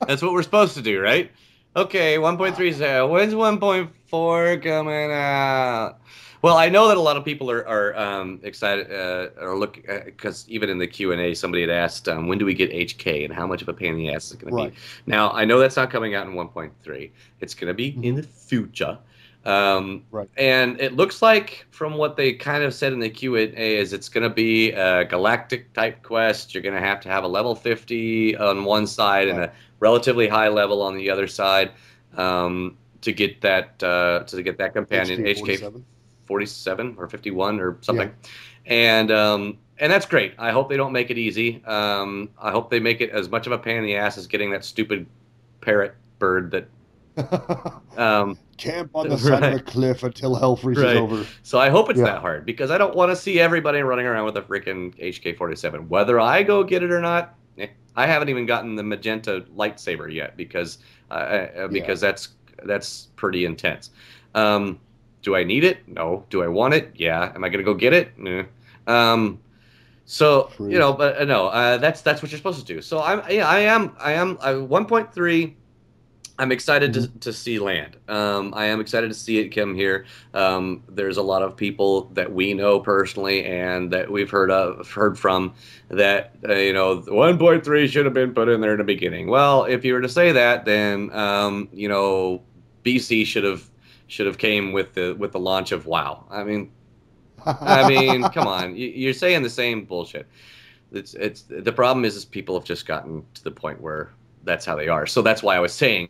That's what we're supposed to do, right? Okay, 1.3 is when's 1.4 coming out? Well, I know that a lot of people are excited or look because even in the Q&A, somebody had asked, when do we get HK and how much of a pain in the ass is it going to be? Now, I know that's not coming out in 1.3. It's going to be in the future. And it looks like from what they kind of said in the Q&A is it's going to be a galactic type quest. You're going to have a level 50 on one side and a relatively high level on the other side to get that companion HK 47 or 51 or something. And that's great. I hope they don't make it easy. I hope they make it as much of a pain in the ass as getting that stupid parrot bird that camp on the side of a cliff until hell freezes over. So I hope it's that hard because I don't want to see everybody running around with a freaking HK-47. Whether I go get it or not, I haven't even gotten the magenta lightsaber yet because that's pretty intense. Do I need it? No. Do I want it? Yeah. Am I going to go get it? Nah. So True. But no. That's what you're supposed to do. So I am 1.3. I'm excited to see land. I am excited to see it come here. There's a lot of people that we know personally and that we've heard from that 1.3 should have been put in there in the beginning. Well, if you were to say that, then BC should have came with the launch of WoW. I mean, come on, you're saying the same bullshit. It's the problem is people have just gotten to the point where that's how they are. So that's why I was saying,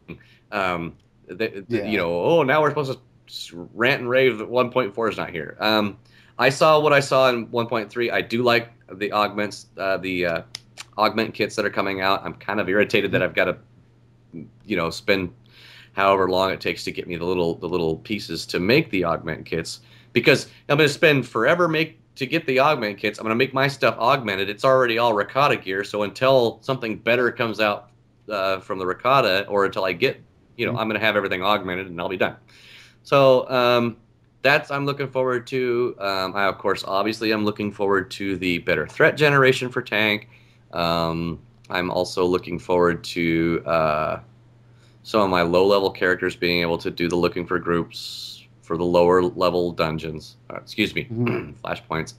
now we're supposed to rant and rave that 1.4 is not here. I saw what I saw in 1.3. I do like the augments, the augment kits that are coming out. I'm kind of irritated that I've got to, spend however long it takes to get me the little pieces to make the augment kits, because I'm going to spend forever to get the augment kits. I'm going to make my stuff augmented. It's already all Rakata gear, so until something better comes out from the Rakata, or until I get, I'm going to have everything augmented and I'll be done. So that's I'm looking forward to. I, of course, obviously, I'm looking forward to the better threat generation for tank. I'm also looking forward to some of my low-level characters being able to do the looking for groups for the lower-level dungeons. Flashpoints.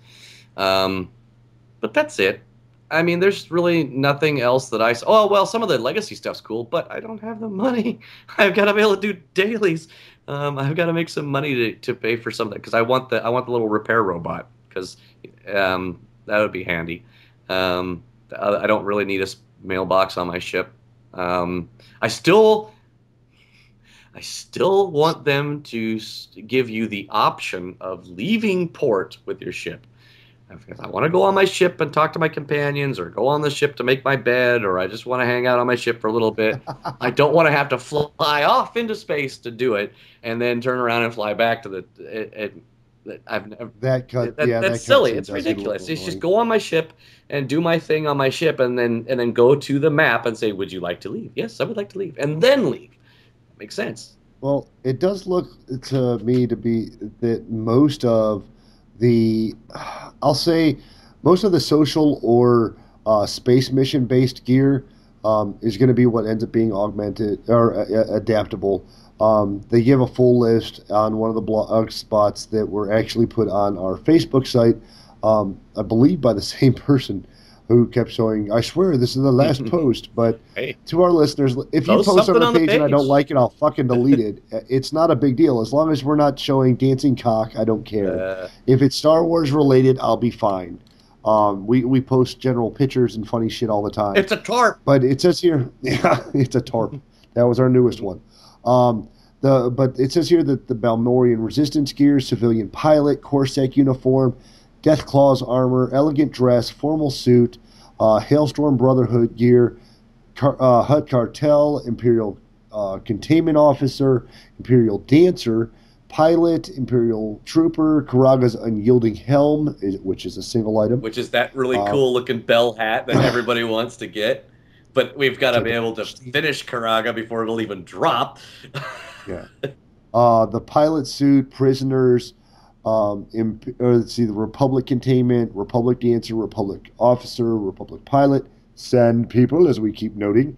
But that's it. I mean, there's really nothing else that I saw. Oh, well, some of the legacy stuff's cool, but I don't have the money. I've got to be able to do dailies. I've got to make some money to pay for some of that because I want the little repair robot because that would be handy. I don't really need a mailbox on my ship. I still want them to give you the option of leaving port with your ship. If I want to go on my ship and talk to my companions, or go on the ship to make my bed, or I just want to hang out on my ship for a little bit, I don't want to have to fly off into space to do it and then turn around and fly back to that's silly. It's ridiculous. It's just go on my ship and do my thing on my ship, and then go to the map and say, "Would you like to leave?" Yes, I would like to leave, and then leave. That makes sense. Well, it does look to me to be that most of the social or space mission based gear is going to be what ends up being augmented or adaptable. They give a full list on one of the blog spots that were actually put on our Facebook site, I believe by the same person who kept showing, I swear this is the last post, but to our listeners, if you post on the page and I don't like it, I'll fucking delete it. It's not a big deal. As long as we're not showing dancing cock, I don't care. If it's Star Wars related, I'll be fine. We post general pictures and funny shit all the time. It's a tarp. But it says here, it's a tarp. That was our newest one. But it says here that the Balmorian resistance gear, civilian pilot, Corsac uniform, Deathclaw's armor, elegant dress, formal suit, Hailstorm Brotherhood gear, Hut Cartel, Imperial Containment Officer, Imperial Dancer, Pilot, Imperial Trooper, Karaga's Unyielding Helm, which is a single item. Which is that really cool looking bell hat that everybody wants to get. But we've got to be able to finish Karaga before it'll even drop. Yeah. The pilot suit, prisoners, the Republic Containment, Republic Dancer, Republic Officer, Republic Pilot, Send People, as we keep noting,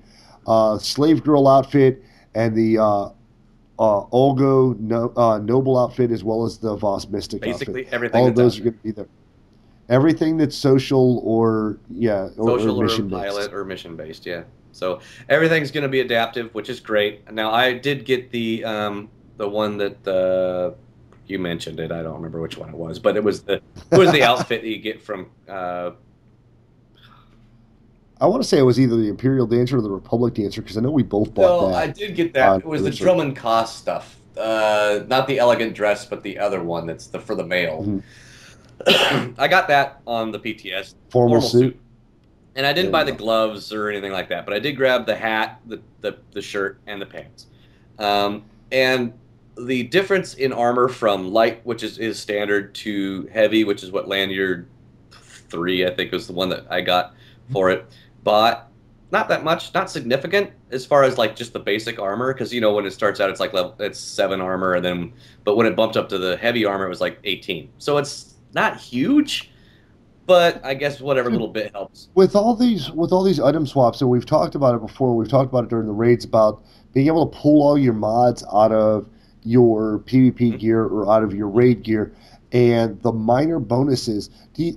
Slave Girl outfit, and the Olgo Noble outfit as well as the Voss Mystic Basically outfit. everything. All of those are going to be there. Everything that's social or social or or mission pilot based. or mission based. Yeah. So everything's going to be adaptive, which is great. Now I did get the one that you mentioned it. I don't remember which one it was, but it was the outfit that you get from. I want to say it was either the Imperial Dancer or the Republic Dancer because I know we both bought No, that. I did get that. It was the originally. Drummond Cost stuff. Not the elegant dress, but the other one that's for the male. Mhm. I got that on the PTS Formal suit. and I didn't There buy you the go. gloves or anything like that. But I did grab the hat, the shirt, and the pants. And the difference in armor from light, which is standard, to heavy, which is what Lanyard 3, I think, was the one that I got for it. Bought not that much, not significant as far as like just the basic armor, because you know when it starts out it's like it's 7 armor, and then but when it bumped up to the heavy armor it was like 18. So it's not huge, but I guess whatever little bit helps. With all these item swaps, and we've talked about it before. We've talked about it during the raids about being able to pull all your mods out of your PvP gear or out of your raid gear, and the minor bonuses. Set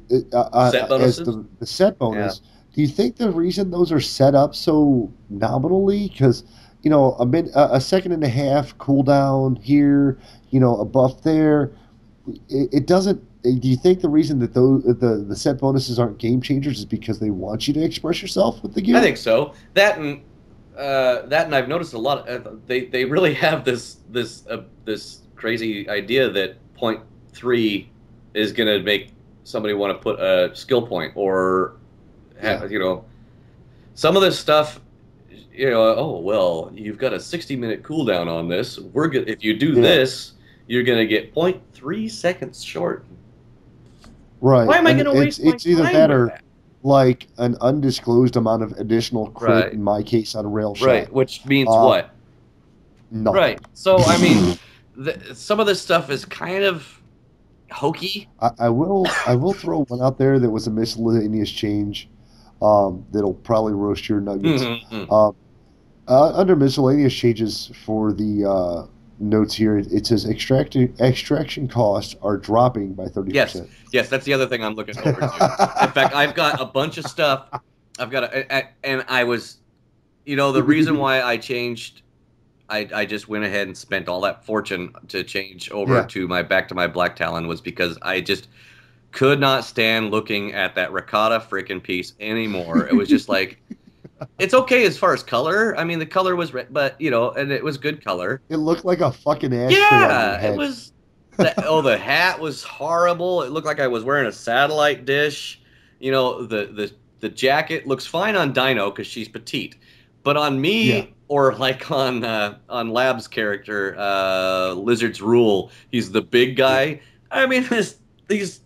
bonuses? As the set bonus. Yeah. Do you think the reason those are set up so nominally, because a second and a half cooldown here, a buff there, it doesn't. Do you think the reason that the set bonuses aren't game changers is because they want you to express yourself with the gear? I think so. That and I've noticed a lot. They really have this crazy idea that 0.3 is going to make somebody want to put a skill point or some of this stuff. Oh well, you've got a 60-minute cooldown on this. If you do this, you're going to get 0.3 seconds short. Right. Why am I going to waste my time? It's either that or like an undisclosed amount of additional crit, right. in my case, on a rail shot. Right, which means what? Nothing. Right. So, I mean, some of this stuff is kind of hokey. I will throw one out there that was a miscellaneous change that'll probably roast your nuggets. Under miscellaneous changes for the notes here, it says extraction costs are dropping by 30%. Yes, that's the other thing I'm looking forward to. In fact, I've got a bunch of stuff. And I was, the reason why I changed, I just went ahead and spent all that fortune to change over to my Black Talon was because I just could not stand looking at that ricotta freaking piece anymore. It was just like, it's okay as far as color. I mean, the color was red, but and it was good color. It looked like a fucking ashtray. Yeah, it was. The hat was horrible. It looked like I was wearing a satellite dish. The jacket looks fine on Dino because she's petite, but on me or like on Lab's character, Lizard's Rule, he's the big guy. I mean, these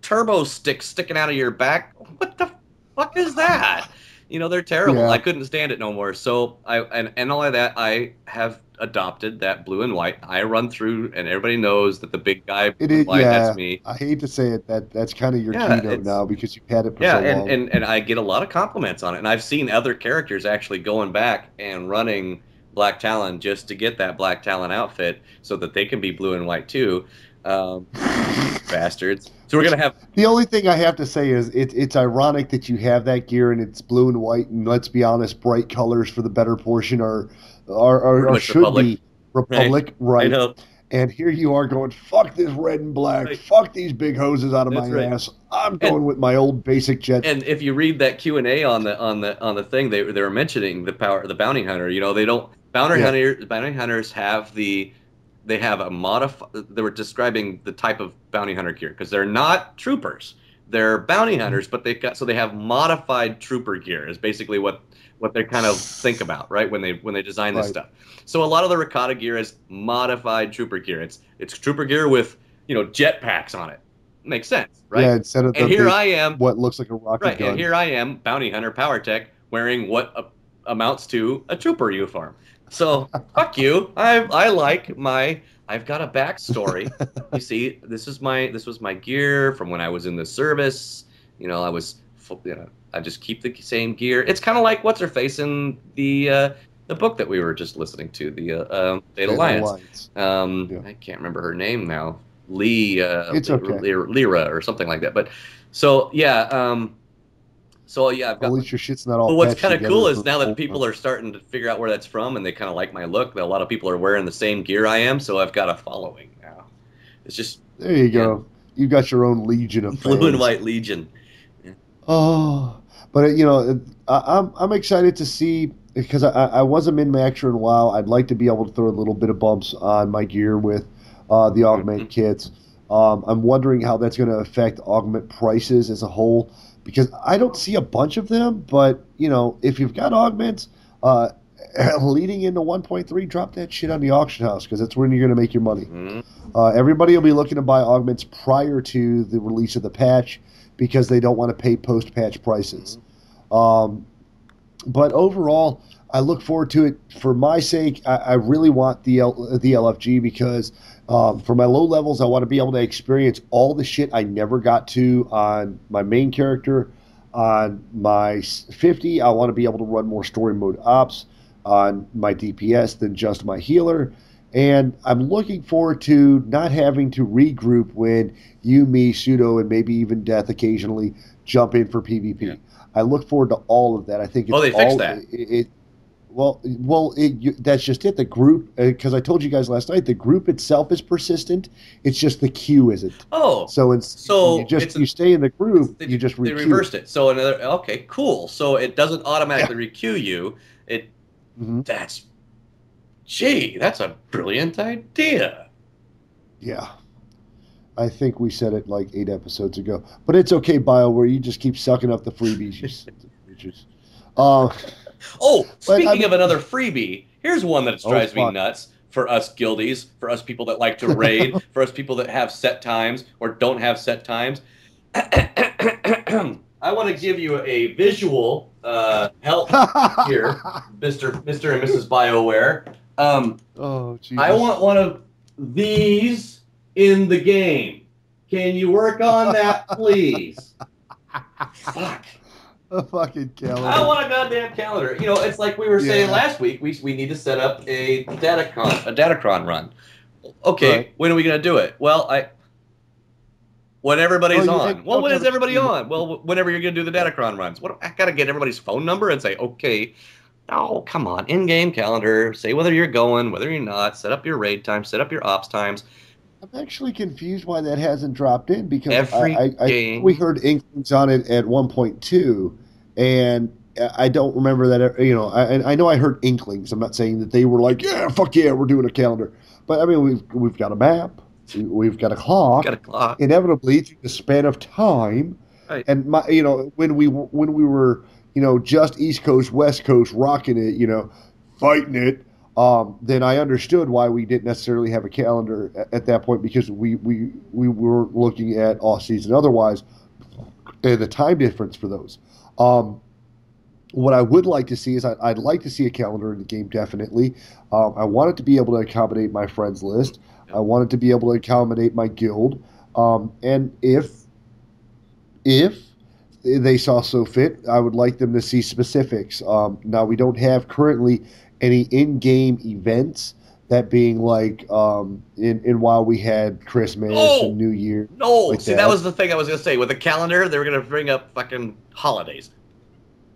turbo sticks sticking out of your back. What the fuck is that? They're terrible. I couldn't stand it no more. So and all of that, I have adopted that blue and white. I run through, and everybody knows that the big guy blue and white, that's me. I hate to say it, that's kind of your keynote now because you've had it for so long. And I get a lot of compliments on it. And I've seen other characters actually going back and running Black Talon just to get that Black Talon outfit so that they can be blue and white too. Bastards. So we're gonna have. The only thing I have to say is it's ironic that you have that gear and it's blue and white, and let's be honest, bright colors for the better portion are should Republic. be Republic, right? I know. And here you are going, fuck this red and black, fuck these big hoses out of my ass. I'm going with my old basic jet. And if you read that Q&A on the thing, they were mentioning the bounty hunter. They don't bounty hunters have they have a they were describing the type of bounty hunter gear because they're not troopers. They're bounty hunters, but they have modified trooper gear is basically what they kind of think about, right? When they design this stuff. So a lot of the ricotta gear is modified trooper gear. It's trooper gear with, jet packs on it. Makes sense, right? Yeah, instead of I am what looks like a rocket gun. And here I am, bounty hunter power tech, wearing what amounts to a trooper uniform. So fuck you. I've got a backstory. You see, this was my gear from when I was in the service. I just keep the same gear. It's kind of like what's her face in the the book that we were just listening to, the Fatal Alliance. I can't remember her name now. It's okay. Lyra or something like that. But so yeah. I've got. At least your shit's not all. But what's kind of cool is now that people are starting to figure out where that's from, and they kind of like my look. A lot of people are wearing the same gear I am, so I've got a following now. It's just there. You go. You've got your own legion of fans. Blue and white legion. Yeah. Oh, but I'm excited to see because I was a min-maxer in a while. I'd like to be able to throw a little bit of bumps on my gear with the augment kits. I'm wondering how that's going to affect augment prices as a whole. Because I don't see a bunch of them, but, if you've got augments leading into 1.3, drop that shit on the auction house because that's when you're going to make your money. Mm-hmm. Everybody will be looking to buy augments prior to the release of the patch because they don't want to pay post-patch prices. Mm-hmm. But overall, I look forward to it. For my sake, I really want the LFG because for my low levels, I want to be able to experience all the shit I never got to on my main character. On my 50, I want to be able to run more story mode ops on my DPS than just my healer. And I'm looking forward to not having to regroup when you, me, Pseudo, and maybe even Death occasionally jump in for PvP. Yeah. I look forward to all of that. I think it's they fixed that. That's just it. The group, because I told you guys last night, the group itself is persistent. It's just the queue isn't. Oh, so you stay in the group. You just they reversed it. So okay, cool. So it doesn't automatically requeue you. That's a brilliant idea. Yeah. I think we said it like 8 episodes ago. But it's okay, BioWare. You just keep sucking up the freebies. Speaking of another freebie, here's one that drives me nuts for us guildies, for us people that like to raid, for us people that have set times or don't have set times. I want to give you a visual help here, Mr. and Mrs. BioWare. I want one of these in the game. Can you work on that, please? Fuck. A fucking calendar. I want a goddamn calendar. It's like we were saying last week. We need to set up a Datacron run. Okay, right. When are we going to do it? Well, when everybody's on. Well, when is everybody on? Well, whenever you're going to do the Datacron runs. I got to get everybody's phone number and say, okay, oh, come on, in-game calendar. Say whether you're going, whether you're not. Set up your raid times. Set up your ops times. I'm actually confused why that hasn't dropped in because we heard inklings on it at 1.2, and I don't remember that. I know I heard inklings. I'm not saying that they were like, yeah, fuck yeah, we're doing a calendar, but I mean we've got a map, we've got a clock. Inevitably, through the span of time, right. And when we were just East Coast, West Coast, rocking it, fighting it. Then I understood why we didn't necessarily have a calendar at that point because we were looking at off season otherwise, and the time difference for those. What I would like to see is I'd like to see a calendar in the game definitely. I want it to be able to accommodate my friends list. I want it to be able to accommodate my guild. And if they saw so fit, I would like them to see specifics. Now we don't have currently any in-game events, that being like in while we had Christmas and New Year. That was the thing I was going to say. With the calendar, they were going to bring up fucking holidays.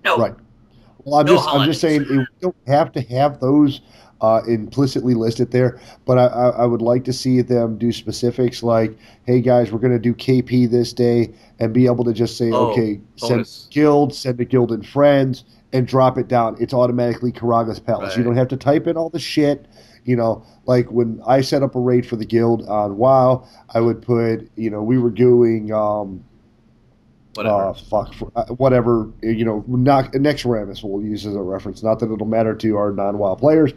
No. Right. Well, I'm just saying we don't have to have those implicitly listed there, but I would like to see them do specifics like, hey guys, we're going to do KP this day, and be able to just say, okay, send a guild and friends, and drop it down. It's automatically Karaga's Palace. Right. You don't have to type in all the shit. Like when I set up a raid for the guild on WoW, I would put, we were doing whatever, Next Ramus we'll use as a reference. Not that it'll matter to our non-WoW players,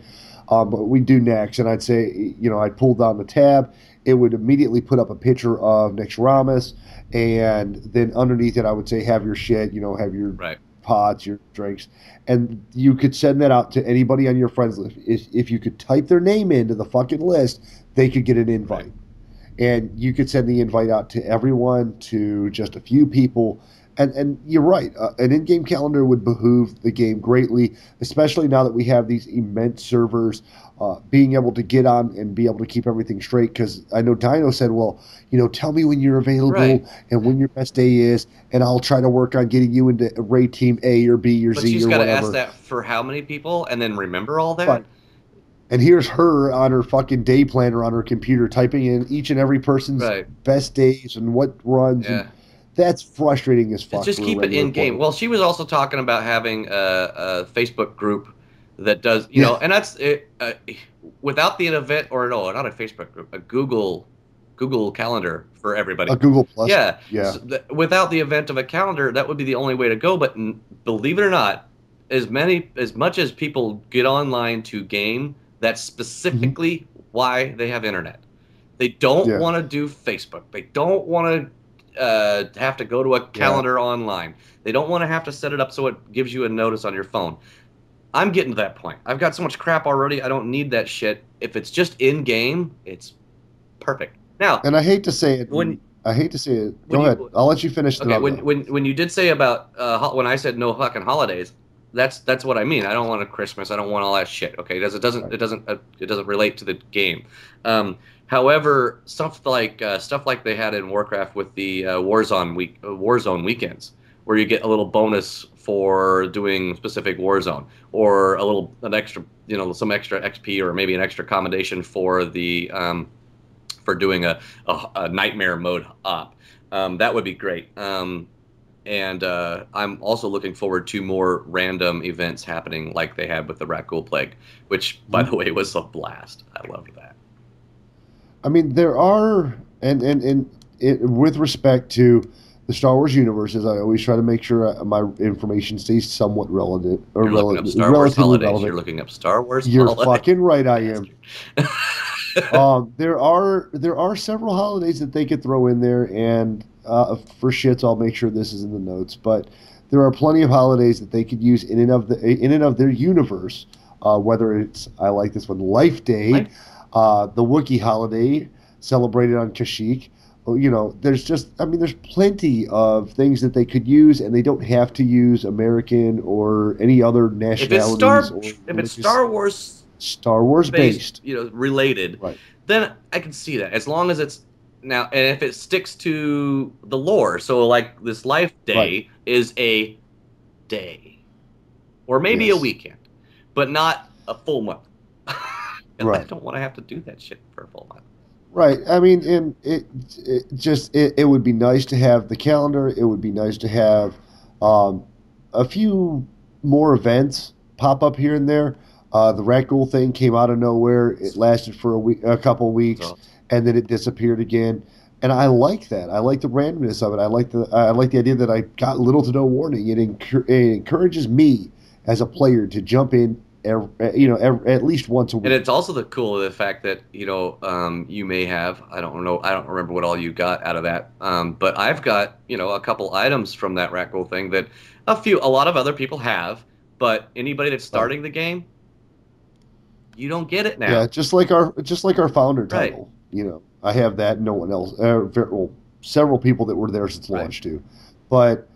but we do Next, and I'd say, I'd pull down the tab. It would immediately put up a picture of Next Ramus, and then underneath it, I would say, have your shit, have your pots, your drinks, and you could send that out to anybody on your friends list. If you could type their name into the fucking list, they could get an invite. and you could send the invite out to everyone, to just a few people. And you're right. An in-game calendar would behoove the game greatly, especially now that we have these immense servers. Being able to get on and be able to keep everything straight. Because I know Dino said, well, tell me when you're available and when your best day is, and I'll try to work on getting you into raid team A or B or Z or whatever. But she's got to ask that for how many people and then remember all that? But, and here's her on her fucking day planner on her computer typing in each and every person's best days and what runs. Yeah. And that's frustrating as fuck. Just keep it in game. Well, she was also talking about having a Facebook group that does, and that's it, without the event, or no, not a Facebook group, a Google Calendar for everybody. A Google Plus. Yeah. So without the event of a calendar, that would be the only way to go. But believe it or not, as much as people get online to game, that's specifically why they have internet. They don't want to do Facebook. They don't want to have to go to a calendar online. They don't want to have to set it up so it gives you a notice on your phone. I'm getting to that point. I've got so much crap already. I don't need that shit. If it's just in game, it's perfect. Now, and I hate to say it. Go ahead. I'll let you finish. Okay. When you did say about when I said no fucking holidays, that's what I mean. I don't want a Christmas. I don't want all that shit. Okay, it doesn't relate to the game. However, stuff like they had in Warcraft with the Warzone weekends, where you get a little bonus for doing specific Warzone, or an extra, some extra XP, or maybe an extra commendation for the for doing a nightmare mode op. That would be great. And I'm also looking forward to more random events happening like they had with the Raccoon Plague, which, by the way, was a blast. I loved that. I mean, there are, and with respect to the Star Wars universes, I always try to make sure my information stays somewhat relevant. You're looking up Star Wars holidays. Relevant. You're looking up Star Wars You're holidays. Fucking right, I am. There are several holidays that they could throw in there, and for shits, I'll make sure this is in the notes. But there are plenty of holidays that they could use in and of their universe. Whether it's, I like this one, Life Day, the Wookiee holiday celebrated on Kashyyyk. There's plenty of things that they could use, and they don't have to use American or any other nationalities. If it's Star Wars based, related, then I can see that, as long as it's now, and if it sticks to the lore. So like this Life Day is a day, or maybe a weekend, but not a full month. I don't want to have to do that shit for a full month. Right. I mean, and it would be nice to have the calendar. It would be nice to have a few more events pop up here and there. The Raccoon thing came out of nowhere. It lasted for a couple weeks, and then it disappeared again. And I like that. I like the randomness of it. I like the idea that I got little to no warning. It encourages me as a player to jump in. At least once a week. And it's also the fact that you may have, I don't remember what all you got out of that, but I've got a couple items from that Raccoon thing that a lot of other people have, but anybody that's starting the game, you don't get it now. Yeah, just like our founder title. I have that. No one else. Several people that were there since launch too, but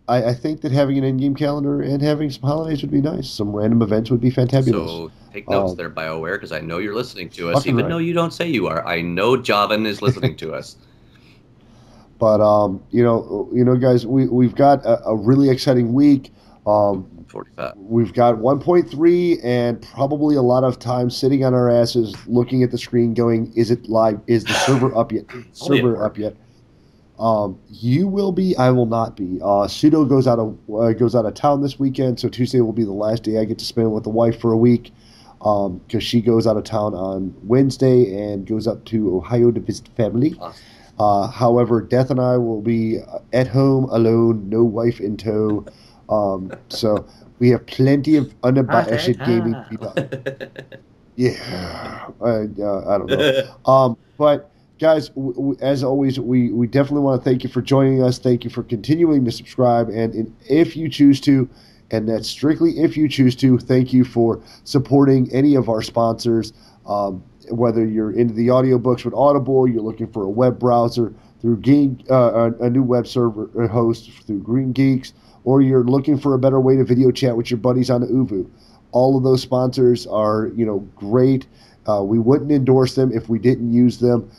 I think that having an in-game calendar and having some holidays would be nice. Some random events would be fantabulous. So take notes there, BioWare, because I know you're listening to us, even though you don't say you are. I know Javan is listening to us. But guys, we've got a really exciting week. 45. We've got 1.3 and probably a lot of time sitting on our asses looking at the screen, going, "Is it live? Is the server up yet? Up yet?" You will be. I will not be. Pseudo goes out of town this weekend, so Tuesday will be the last day I get to spend with the wife for a week, because she goes out of town on Wednesday and goes up to Ohio to visit family. Awesome. However, Death and I will be at home alone, no wife in tow. So we have plenty of unabashed gaming to be done. Yeah, I don't know. But. Guys, as always, we definitely want to thank you for joining us. Thank you for continuing to subscribe. And if you choose to, and that's strictly if you choose to, thank you for supporting any of our sponsors. whether you're into the audiobooks with Audible, you're looking for a web browser through a new web server host through Green Geeks, or you're looking for a better way to video chat with your buddies on the Uvu. All of those sponsors are, great. We wouldn't endorse them if we didn't use them.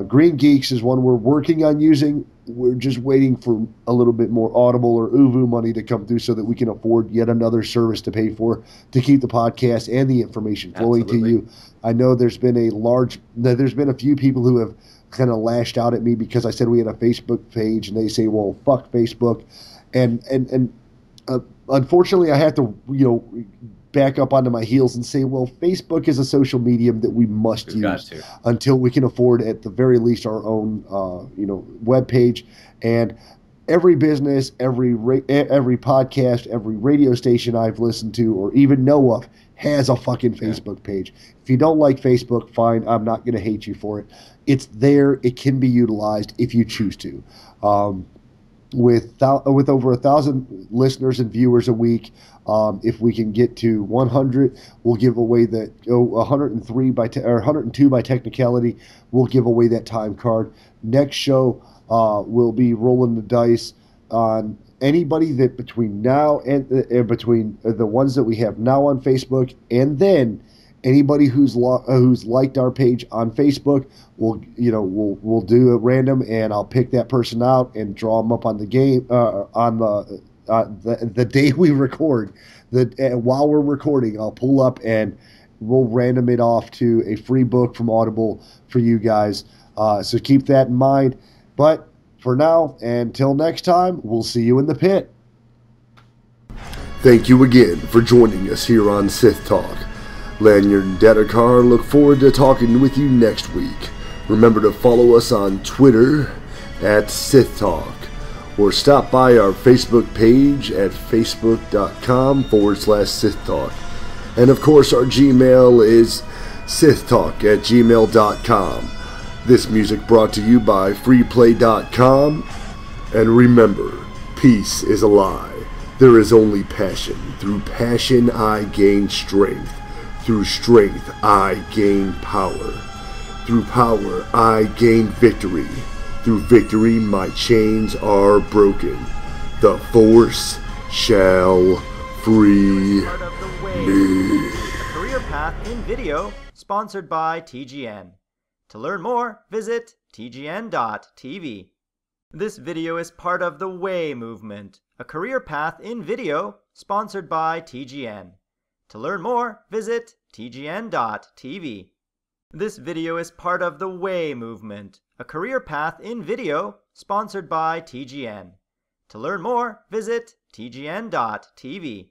Green Geeks is one we're working on using. We're just waiting for a little bit more Audible or Uvu money to come through so that we can afford yet another service to pay for to keep the podcast and the information flowing to you. I know there's been a few people who have kind of lashed out at me because I said we had a Facebook page, and they say, well, fuck Facebook. And unfortunately, I have to, back up onto my heels and say, well, Facebook is a social medium that we must use until we can afford, at the very least, our own, web page. And every business, every podcast, every radio station I've listened to or even know of has a fucking Facebook page. If you don't like Facebook, fine. I'm not going to hate you for it. It's there. It can be utilized if you choose to. With over 1,000 listeners and viewers a week, if we can get to 100, we'll give away that 102 by technicality. We'll give away that time card. Next show, we'll be rolling the dice on anybody that between now and between the ones that we have now on Facebook, and then anybody who's liked our page on Facebook, we'll do a random, and I'll pick that person out and draw them up on the game on the day we record. While we're recording, I'll pull up and we'll random it off to a free book from Audible for you guys. So keep that in mind. But for now, until next time, we'll see you in the pit. Thank you again for joining us here on Sith Talk. Lanyard and Dedekar look forward to talking with you next week. Remember to follow us on Twitter at Sith Talk, or stop by our Facebook page at facebook.com/Sith Talk. And of course, our Gmail is sithtalk@gmail.com. This music brought to you by freeplay.com. And remember, peace is a lie. There is only passion. Through passion I gain strength. Through strength I gain power. Through power I gain victory. Through victory my chains are broken. The Force shall free me. A career path in video, sponsored by TGN. To learn more, visit tgn.tv. This video is part of the Way movement, a career path in video, sponsored by TGN. To learn more, visit tgn.tv. This video is part of the Way movement, a career path in video, sponsored by TGN. To learn more, visit tgn.tv.